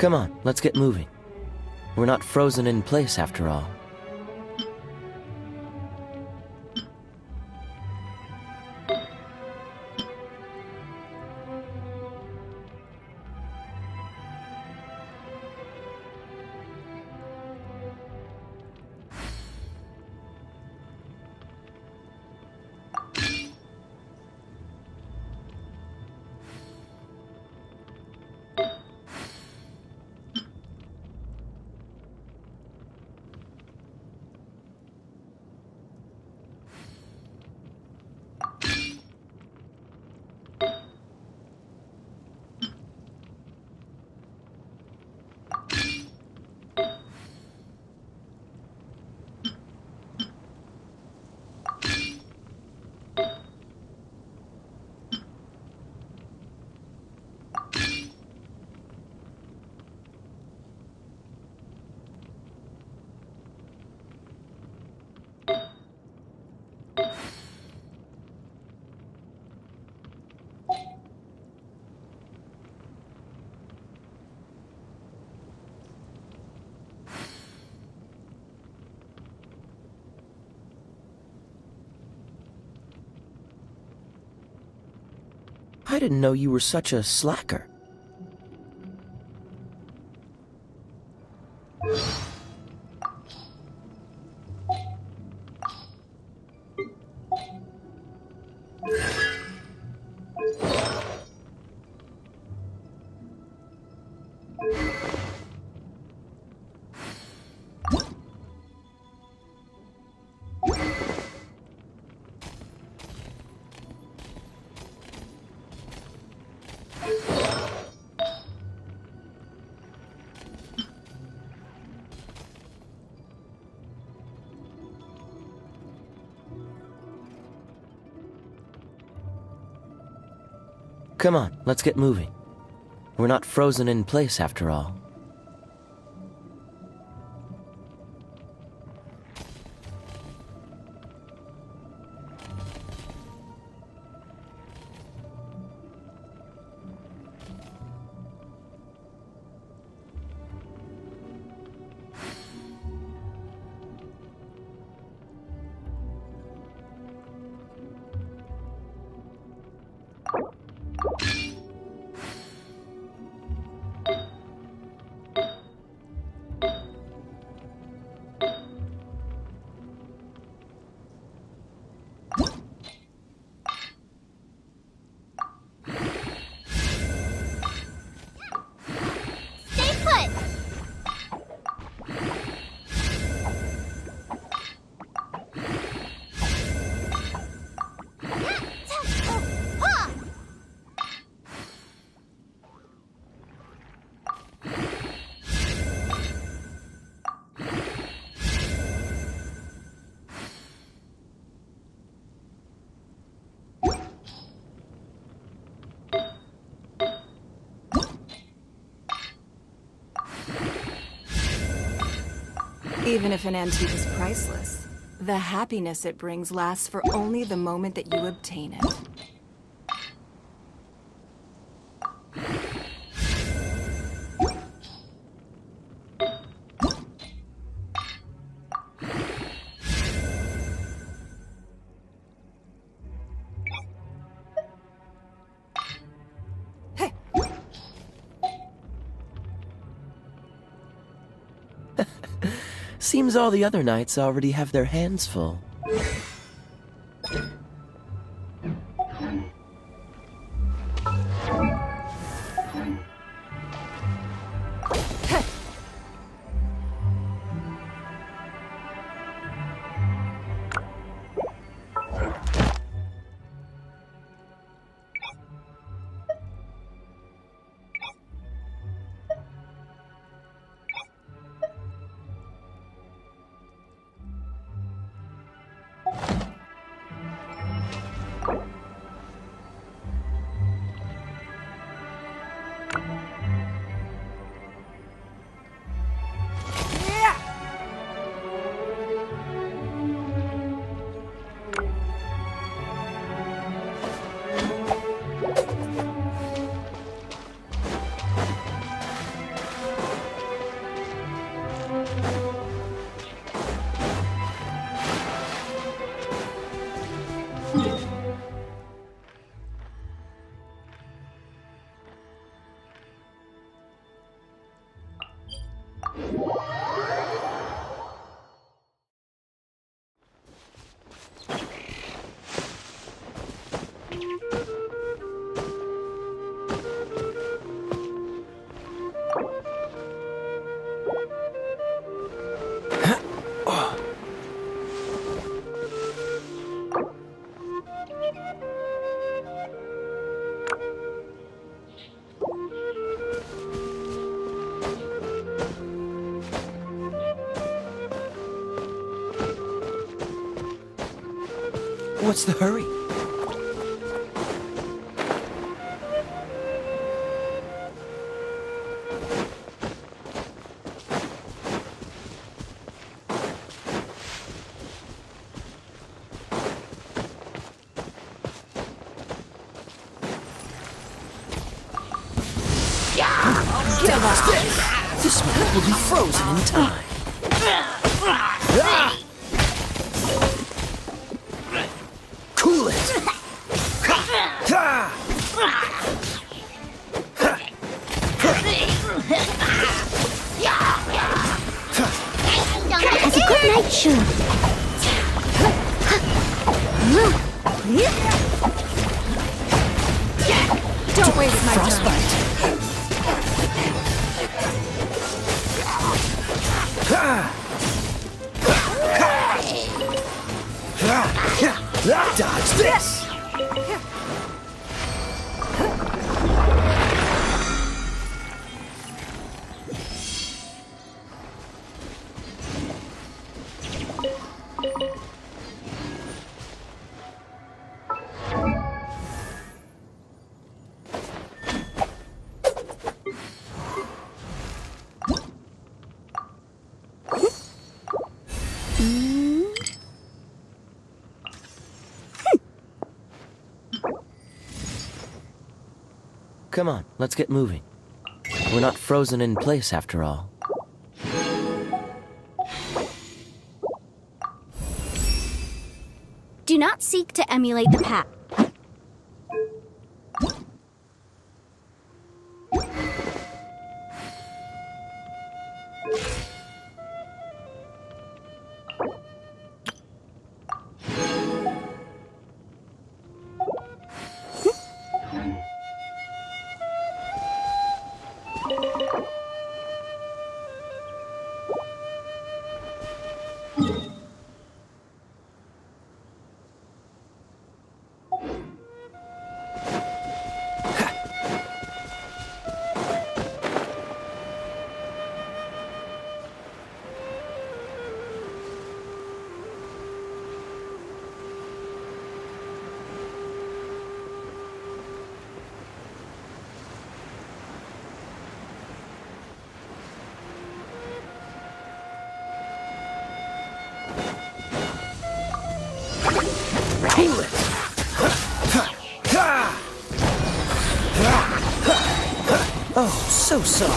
Come on, let's get moving. We're not frozen in place after all. I didn't know you were such a slacker. Come on, let's get moving. We're not frozen in place after all. Stay put! Even if an antique is priceless, the happiness it brings lasts for only the moment that you obtain it. Seems all the other knights already have their hands full. What's the hurry? This man will be frozen in time. Cool it! Sure. Don't waste my Frostbite. Dodge this! Come on, let's get moving. We're not frozen in place after all. Do not seek to emulate the path. Oh, so sorry.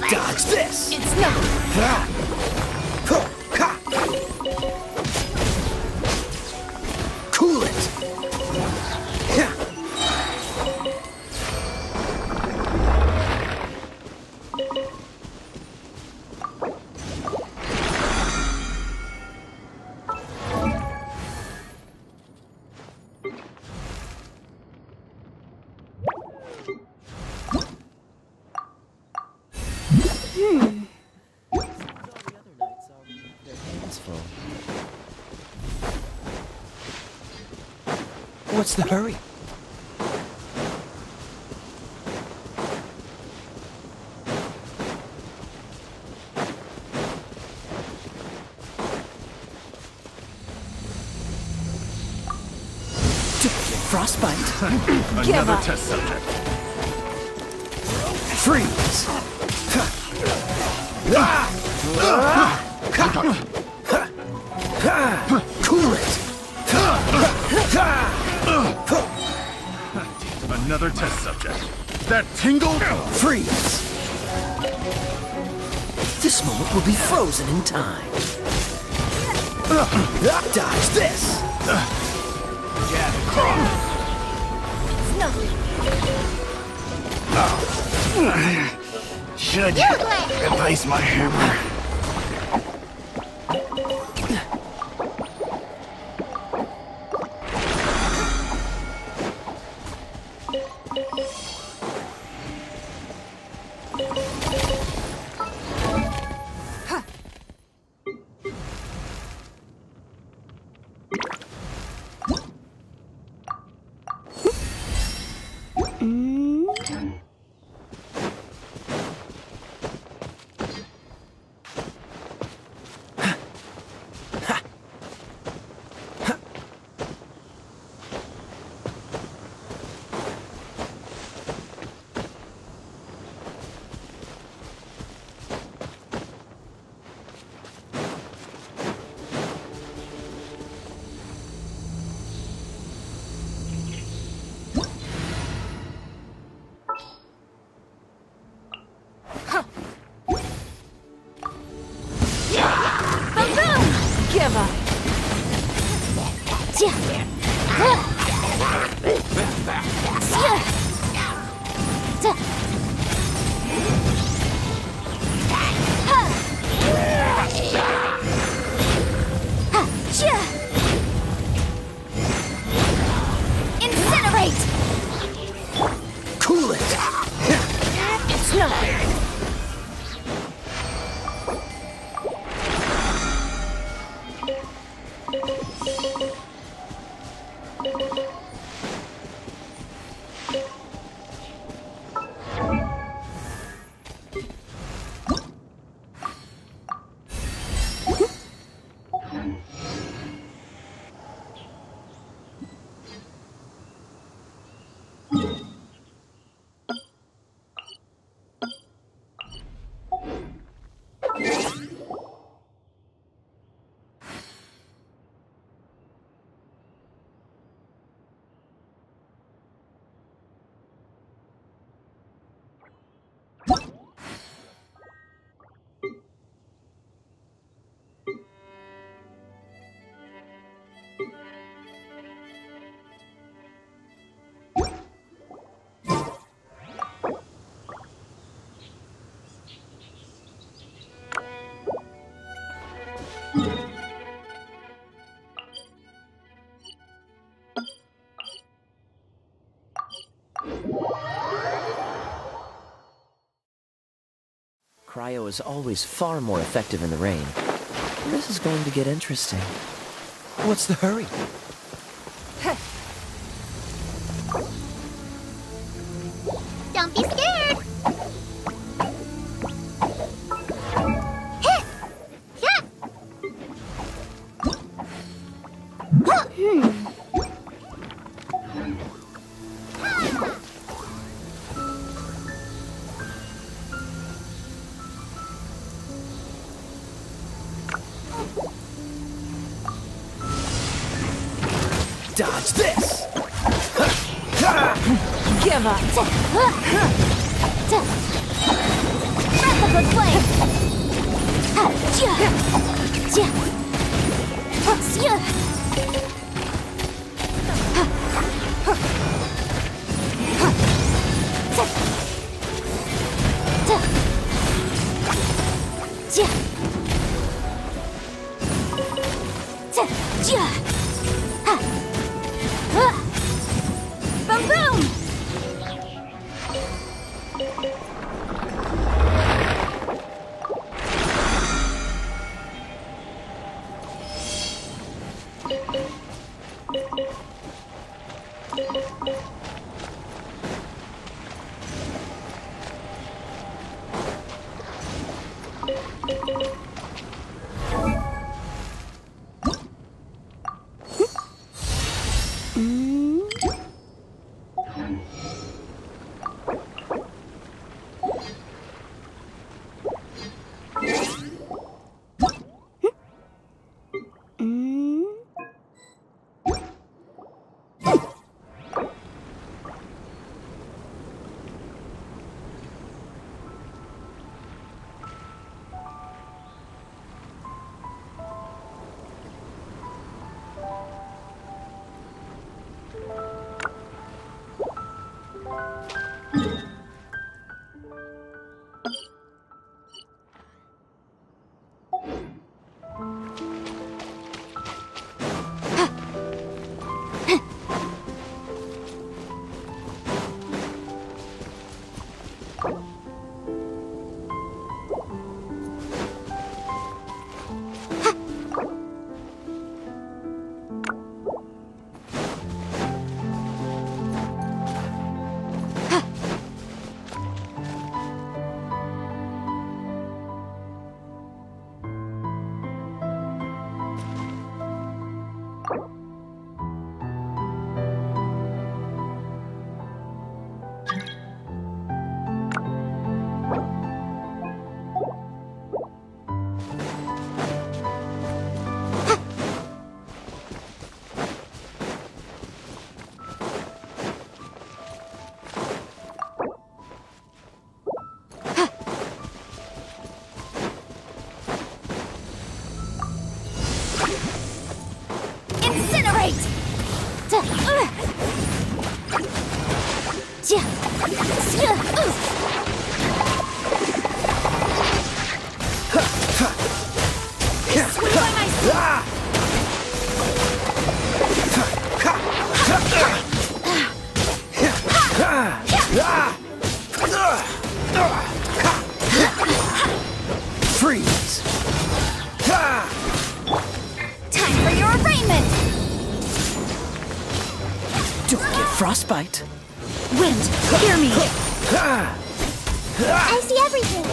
Dodge this! It's not. Cool it! What's the hurry? Frostbite. Another test subject. Freeze! Cool it! Another test subject. That tingle? Freeze! This moment will be frozen in time. Dodge this! Should replace my hammer. Cryo is always far more effective in the rain. This is going to get interesting. What's the hurry? Don't be scared. Dodge this! Give up! Breath of the flame! Boom boom! Freeze! Time for your arraignment! Don't get frostbite. Wind, hear me! I see everything.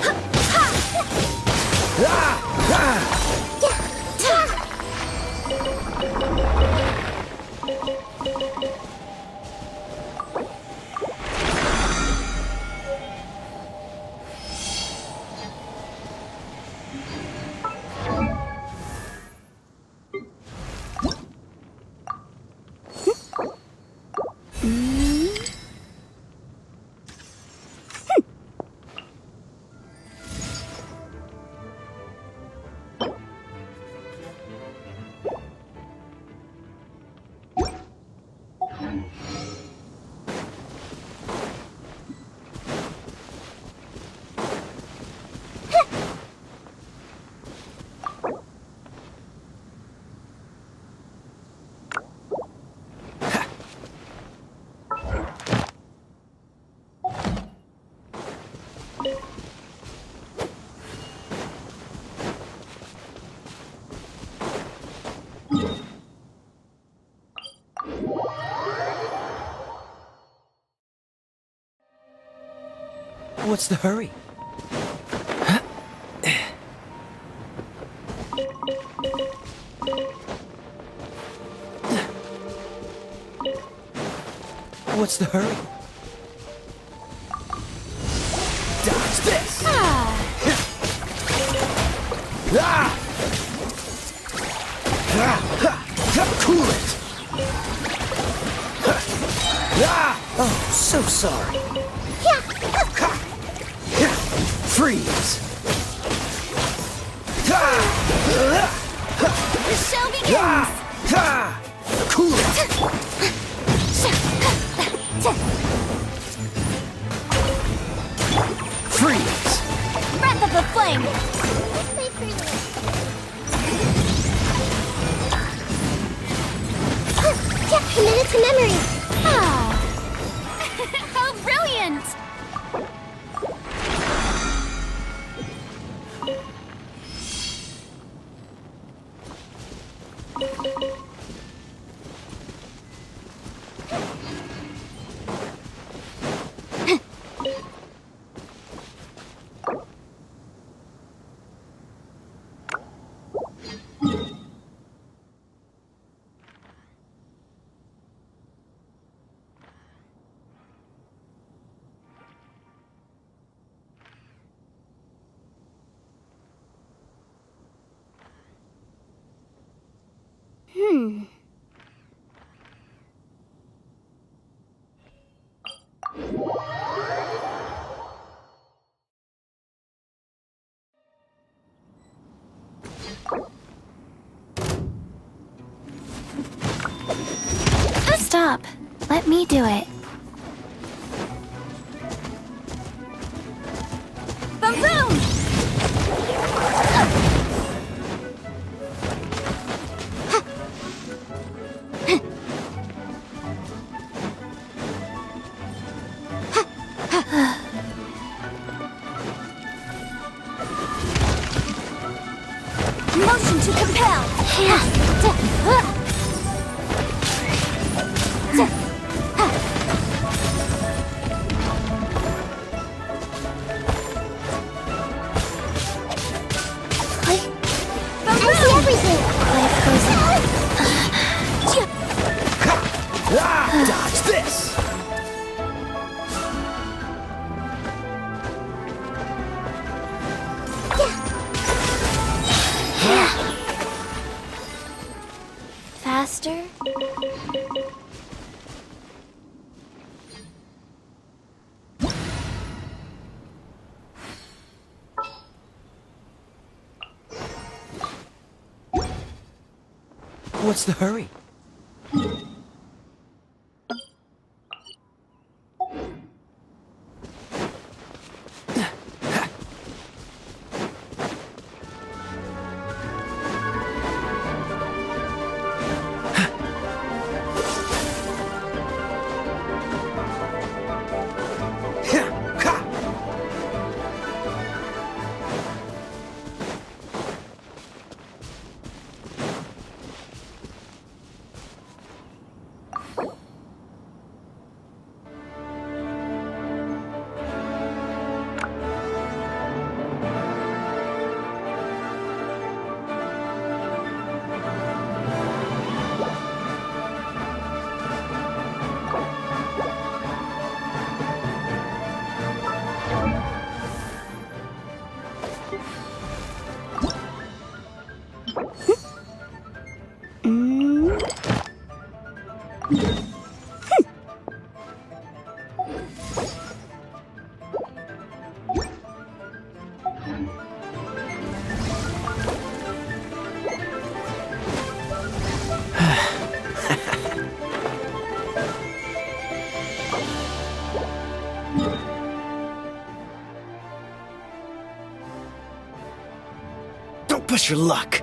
What's the hurry? What's the hurry? Dodge this! Cool it! Oh, so sorry. Freeze! The show begins! Cool it! Freeze! Breath of the flame! Committed to memory! How brilliant! Stop. Let me do it. Boom! Motion to compel! I see everything! Life goes on. Dodge this! Faster? What's the hurry? Don't push your luck.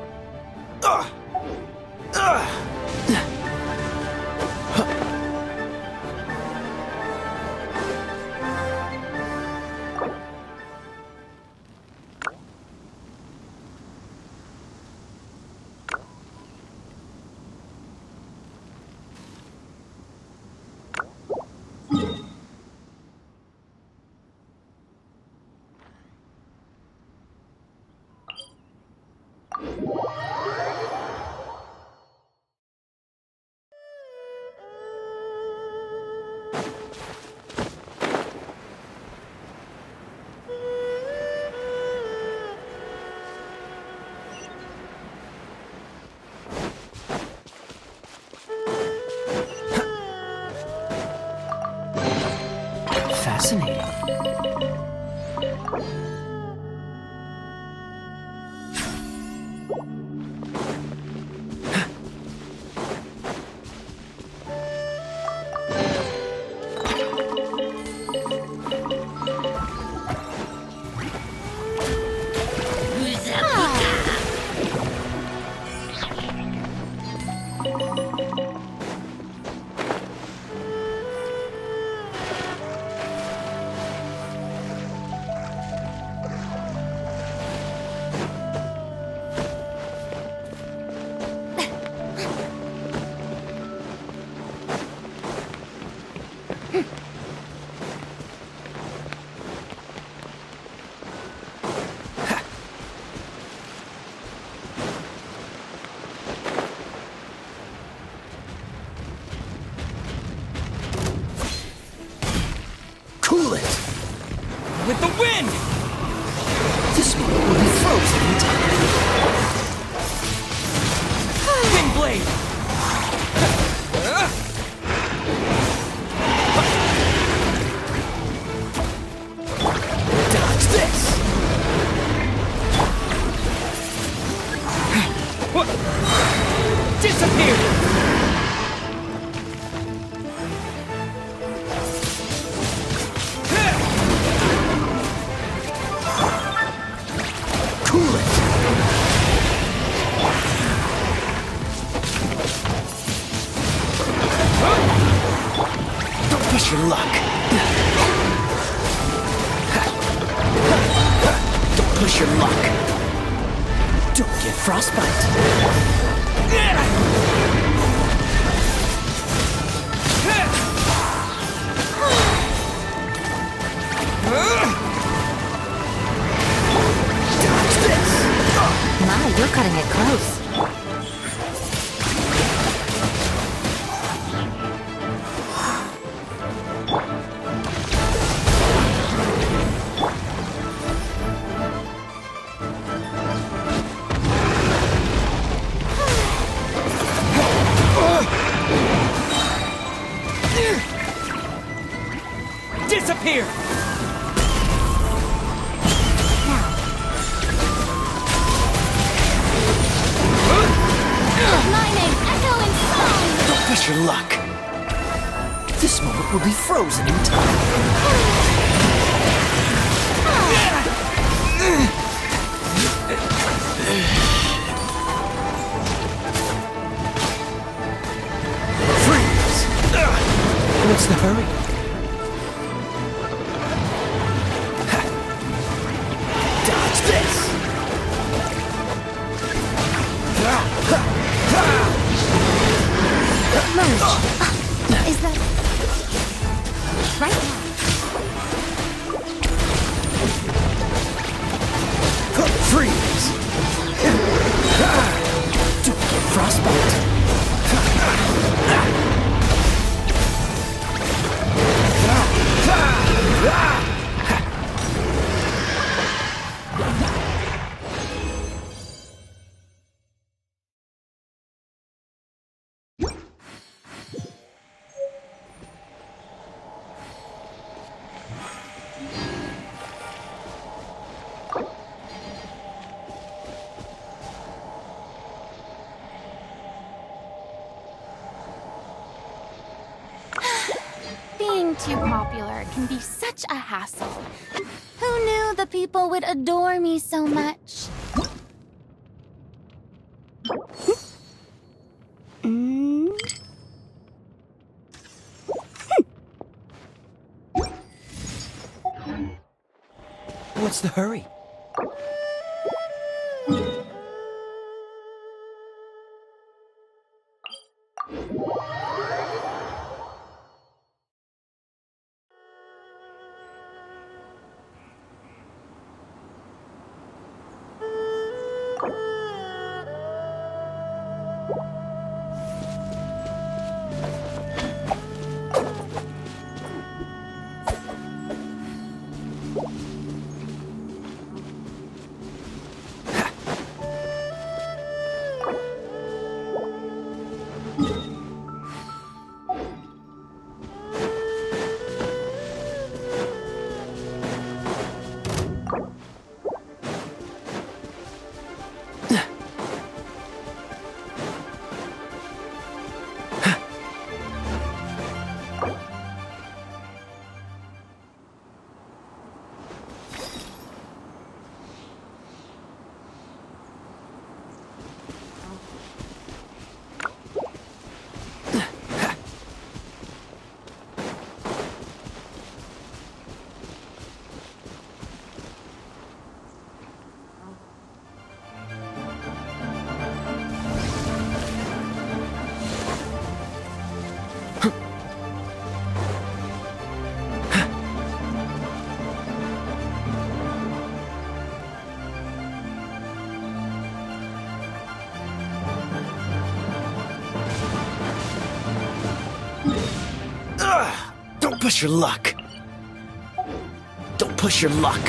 Fascinating. Cool it! With the wind! This one will be frozen in time. Wind blade! Dodge this! What? Disappear! Cool it! Don't push your luck. Don't push your luck. Don't get frostbite. Dodge this. My, you're cutting it close. Disappear! Lightning, echo, and song! Don't push your luck. This moment will be frozen in time. Freeze! What's the hurry? Dodge this! Is that... right now? Freeze! Don't get frostbite. Being too popular can be such a hassle. Who knew the people would adore me so much? What's the hurry? push your luck. Don't push your luck.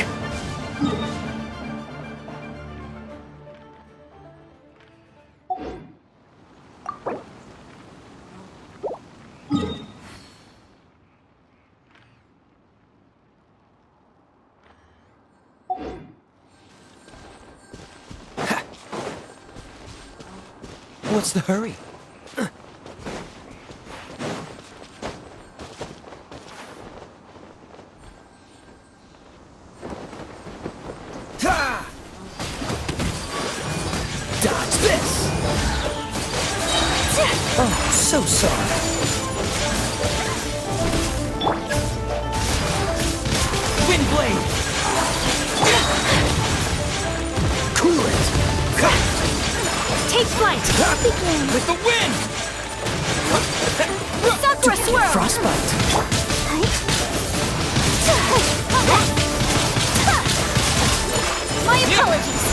What's the hurry? Dodge this! Oh, so sorry. Wind blade! Cool it! Take flight! With the wind! Sakura swirl! Frostbite! My apologies!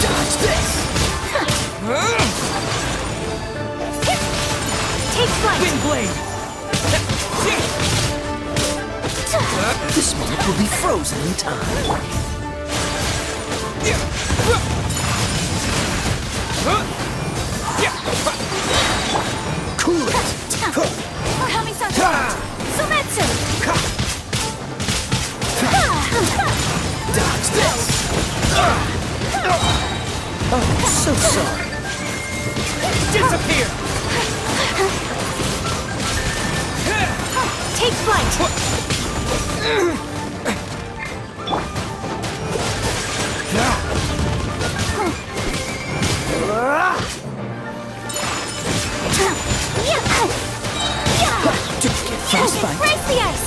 Dodge this! Take flight! Wind blade! This moment will be frozen in time. Cool it! Coming Sakura! Sumetsu! Dodge this! Oh, so sorry. Disappear! Take flight! Frostbite! Brace the ice!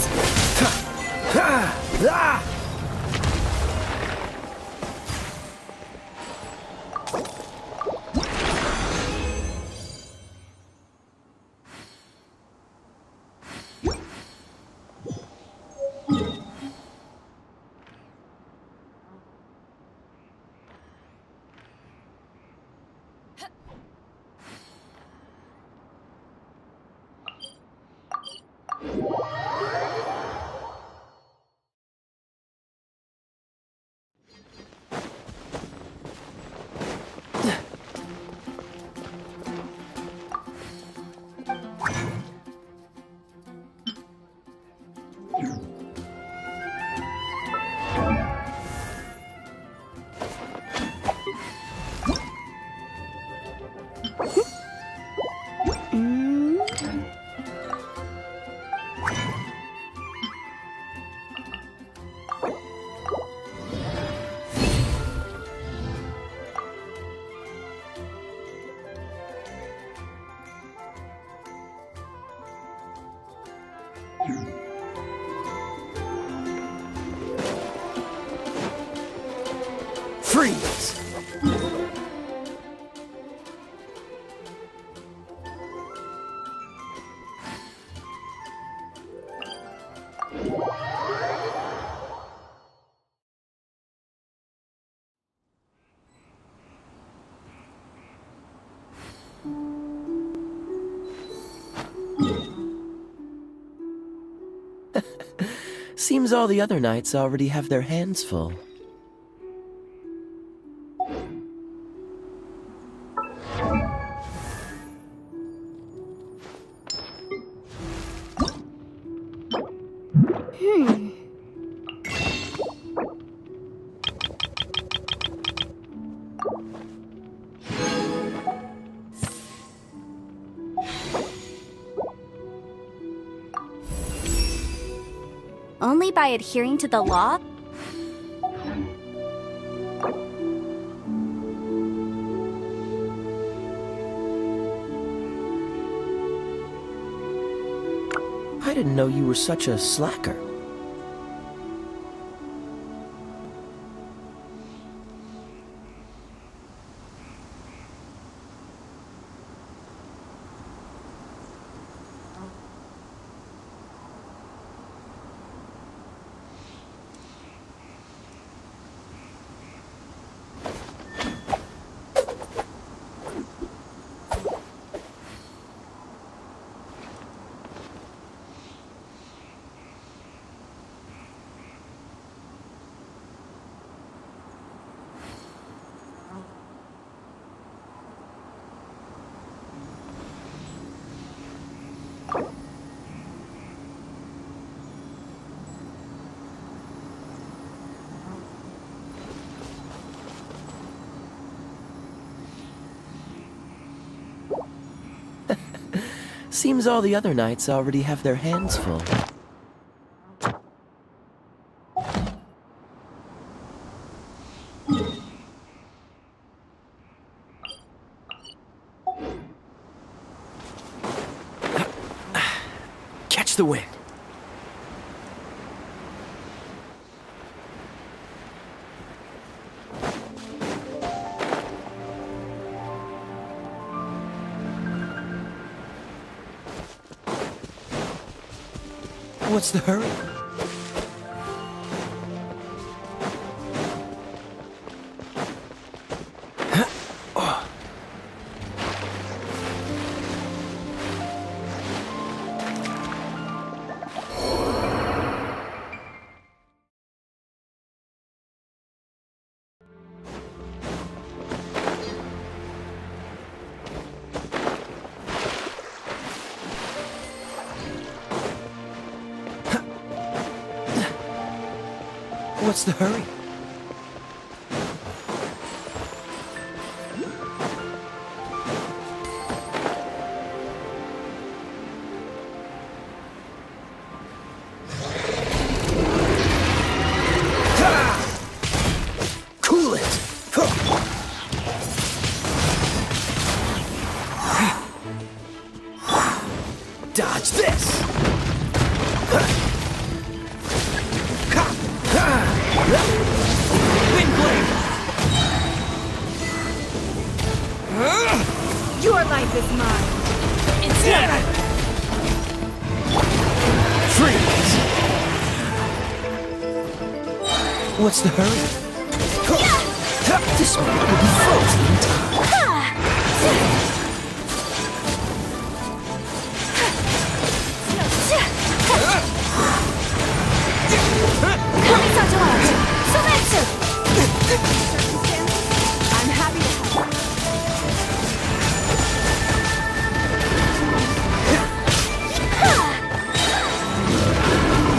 Freeze! Seems all the other knights already have their hands full. Only by adhering to the law? I didn't know you were such a slacker. Seems all the other knights already have their hands full. Catch the wind. What's the hurry? What's the hurry? Cool it! Dodge this! Windblade! Your life is mine. It's mine. Freeze! What's the hurry? This one will be frozen in time. I'm happy to help.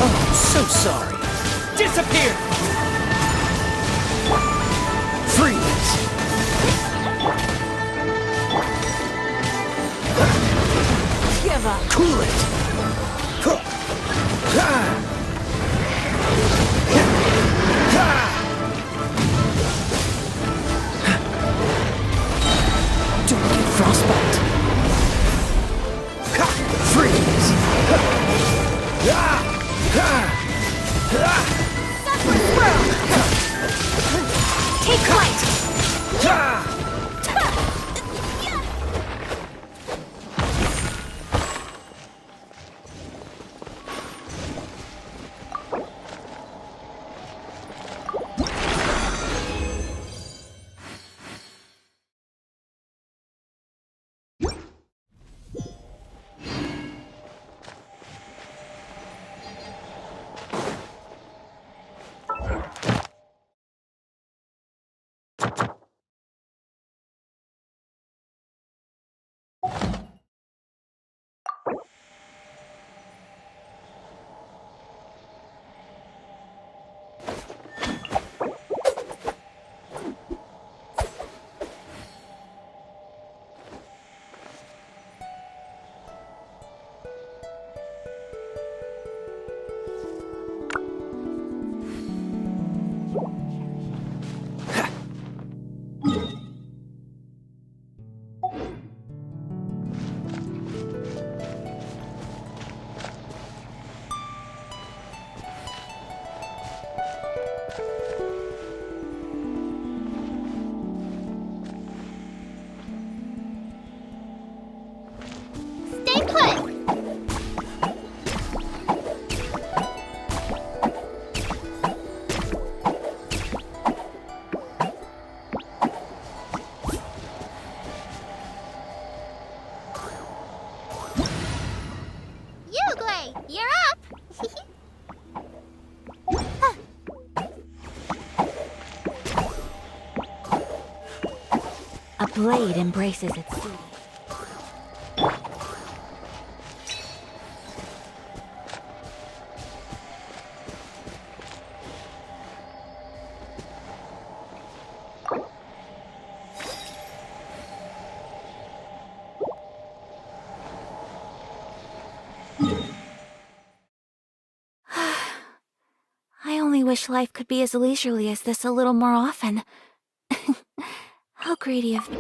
Oh, so sorry. Disappear! Freeze! Give up. Cool it! Don't get frostbite. Freeze! Take flight. Stay put! Uglay, you're up! A blade embraces its duty. wish life could be as leisurely as this a little more often. How greedy of me.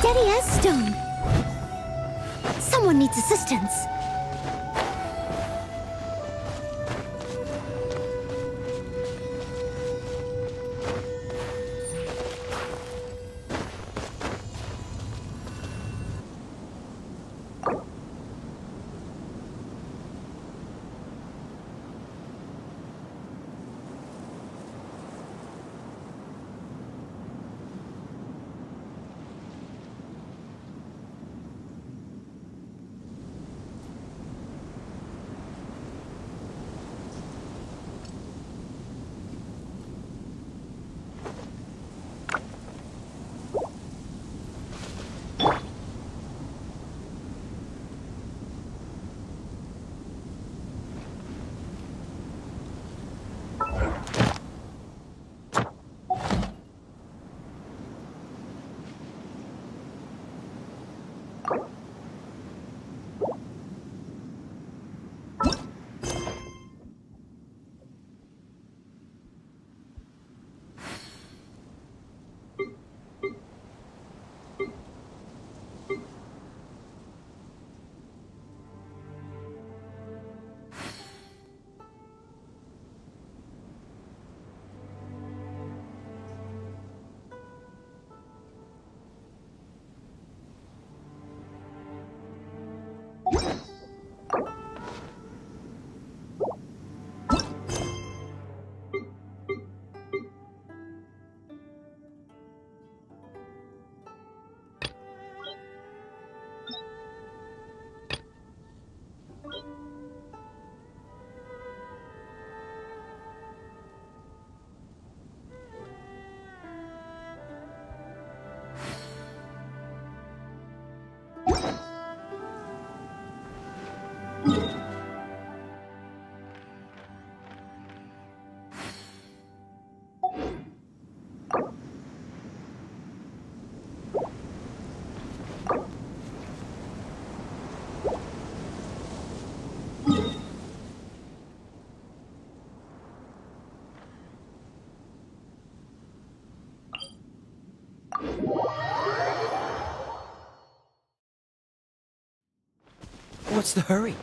Steady as stone. Someone needs assistance. What's the hurry?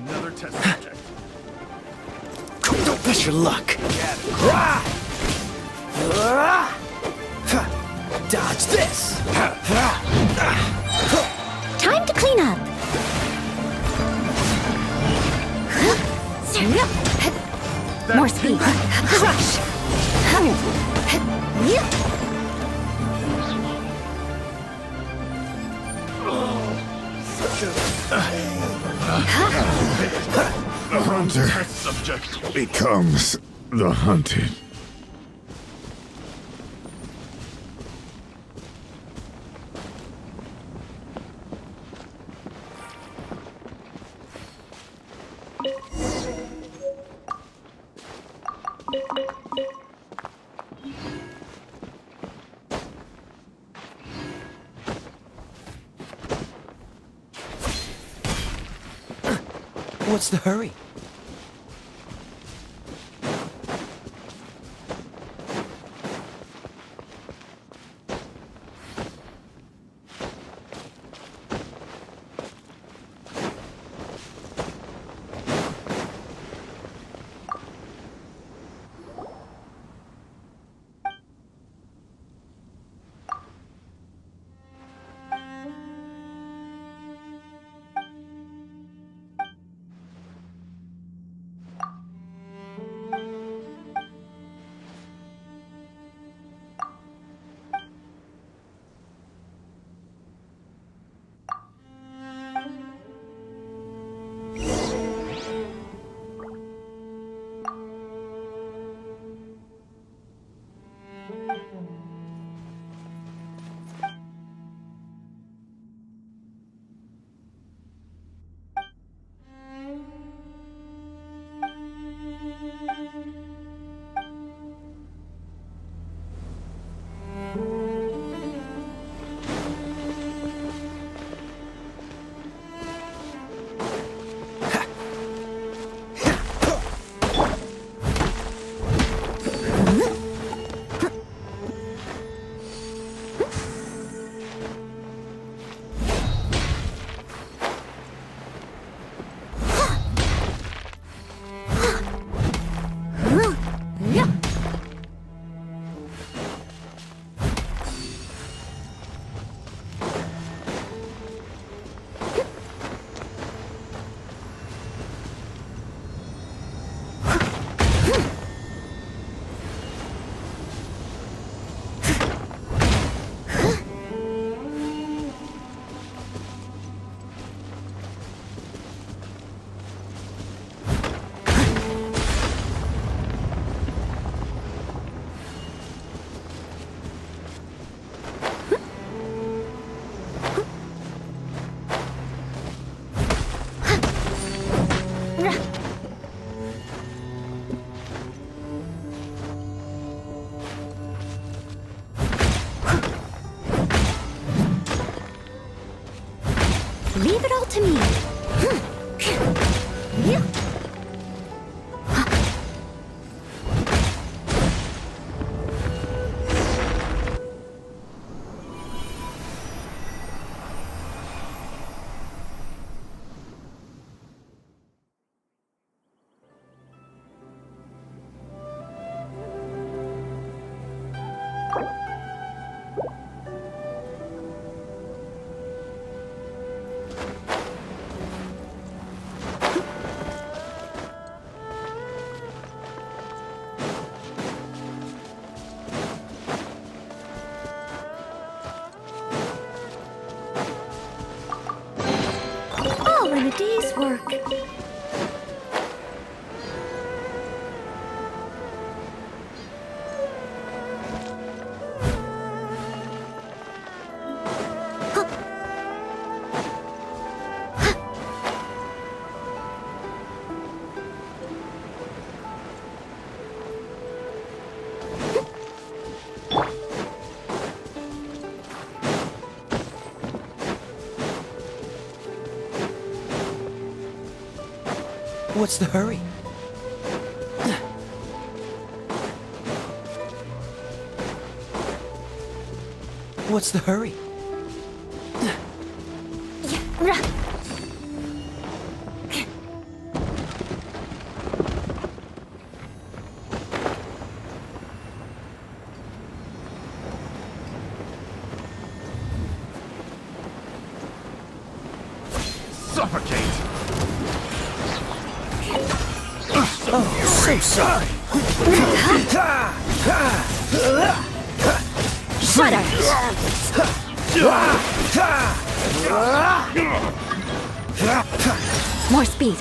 Another test subject. Don't push your luck. Dodge this. Time to clean up. More speed. Crush. The hunter test subject becomes the hunted. What's the hurry? Leave it all to me. All in a day's work. What's the hurry? What's the hurry? suffocate! Oh, so sorry. More speed.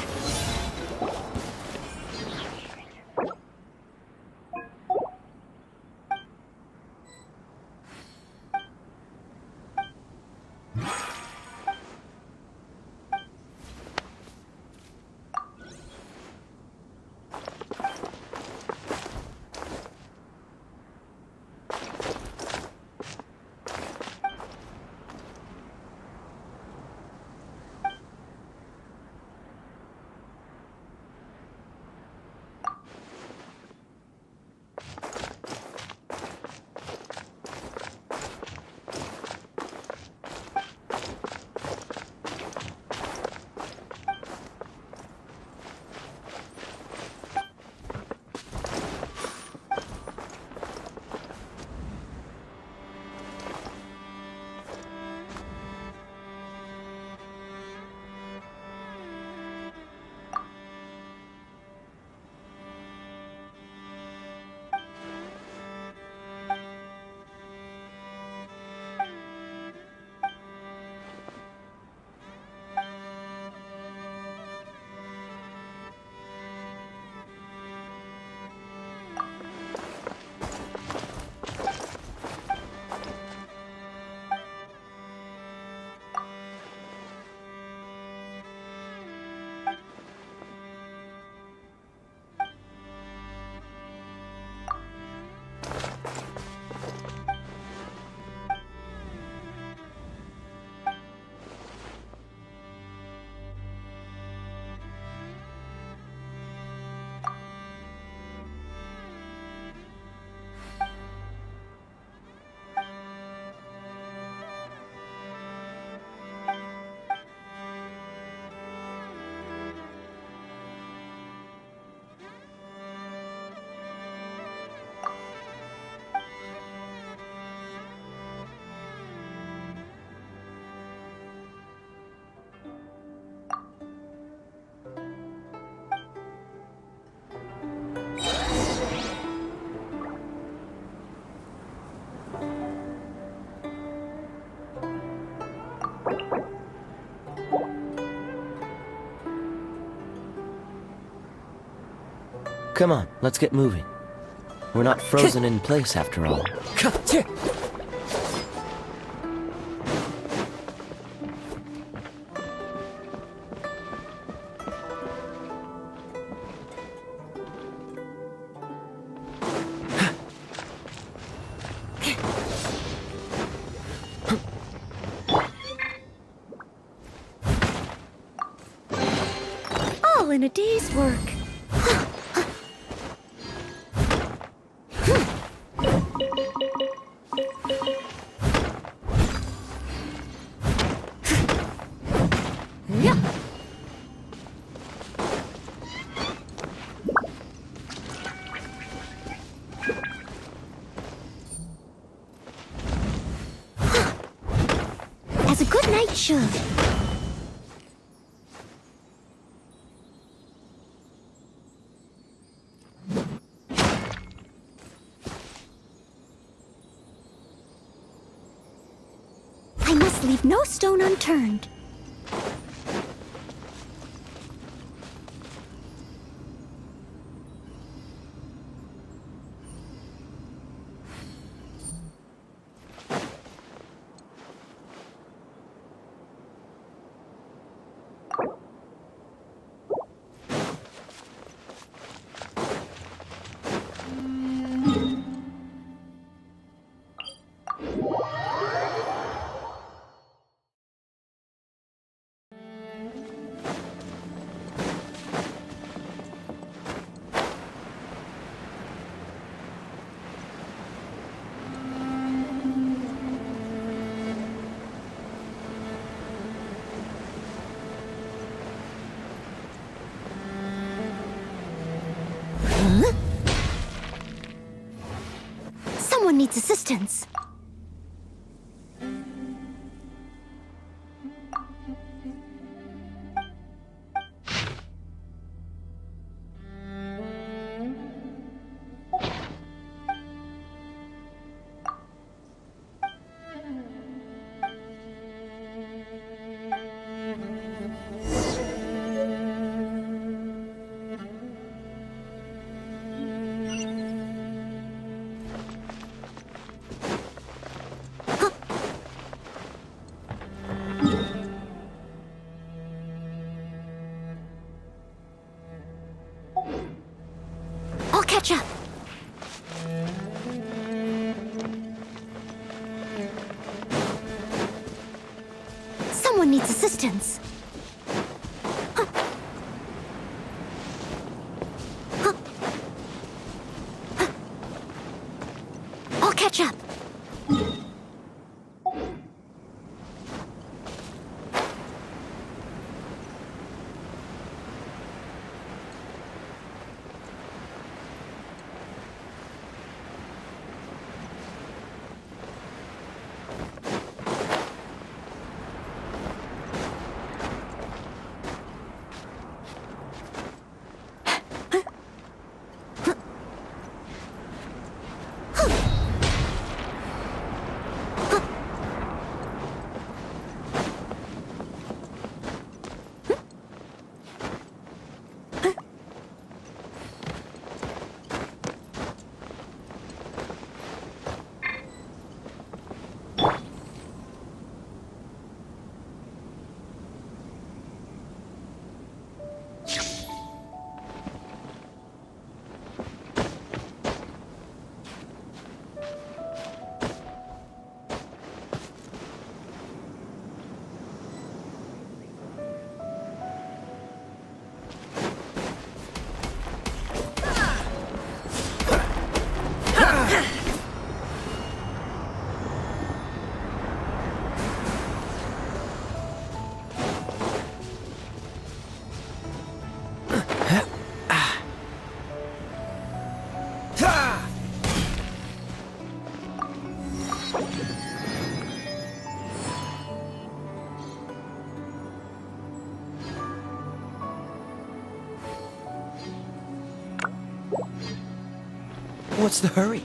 Come on, let's get moving. We're not frozen in place after all. All in a day's work. As a good knight should. I must leave no stone unturned. Someone needs assistance. catch up. Someone needs assistance. I'll catch up. What's the hurry?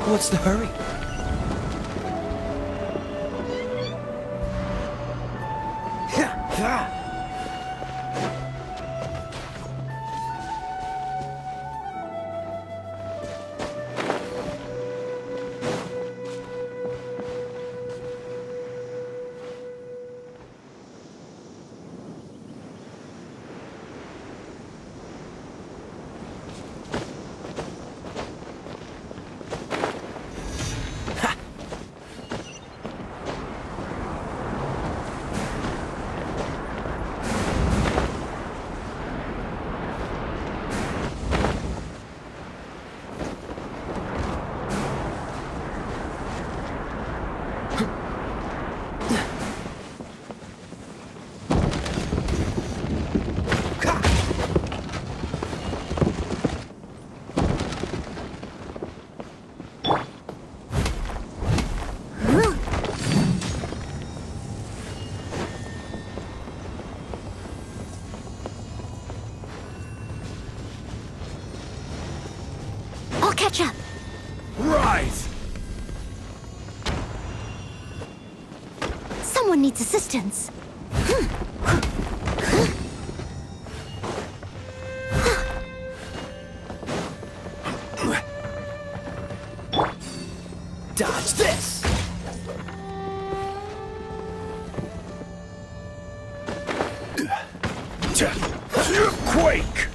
What's the hurry? Catch up. Rise! Someone needs assistance. Dodge this! Quake!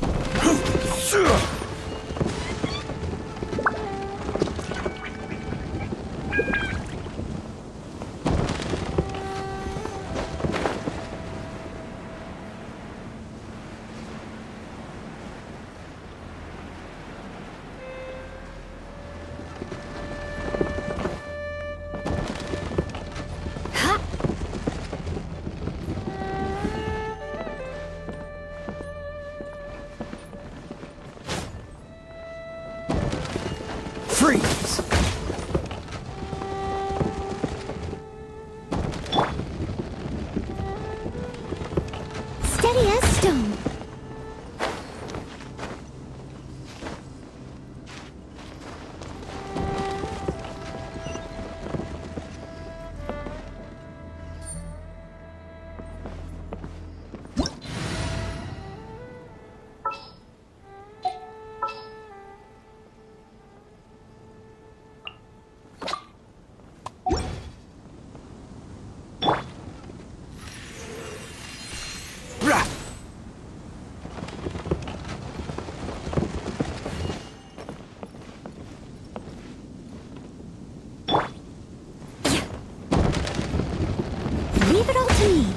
Leave it all to me.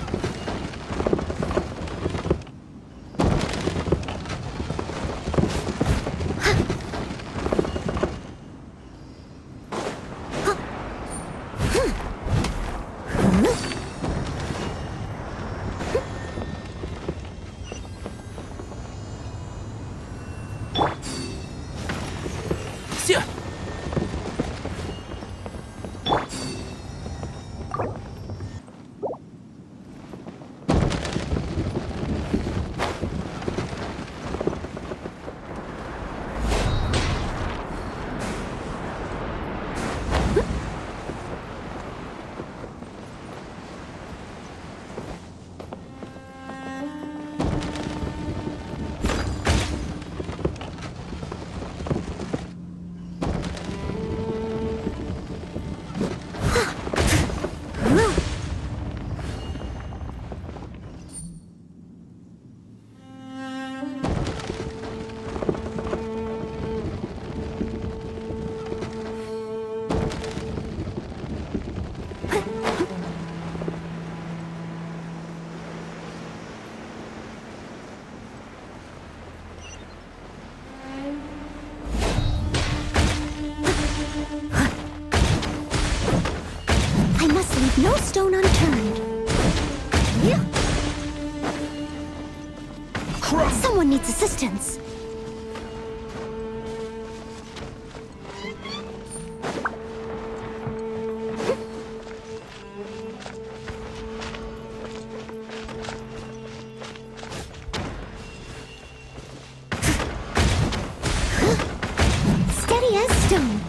No stone unturned. Someone needs assistance. Steady as stone.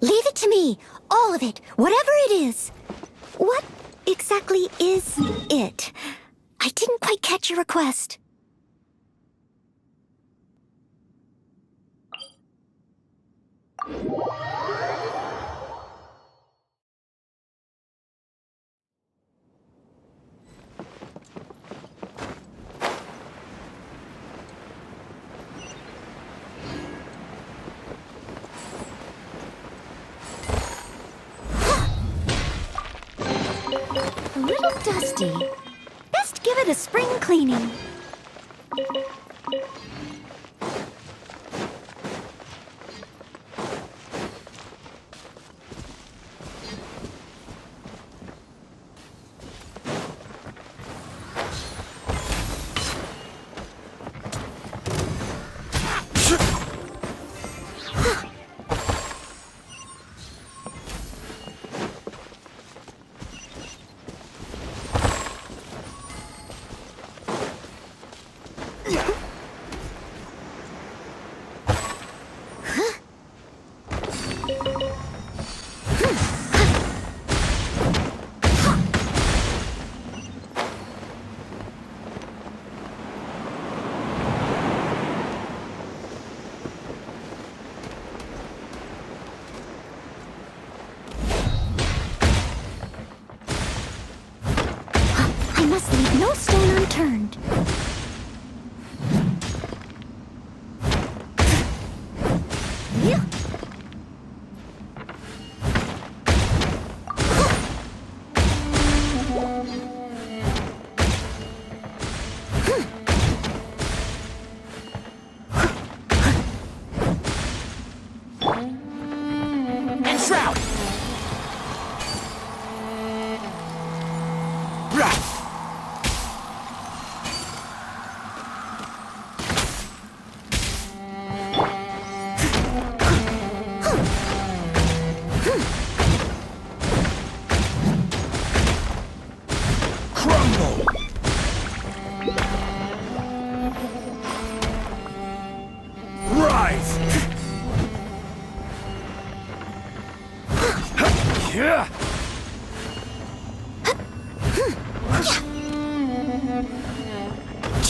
Leave it to me. All of it. Whatever it is. What exactly is it? I didn't quite catch your request. A little dusty. Best give it a spring cleaning. I must leave no stone unturned.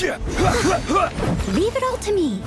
Leave it all to me.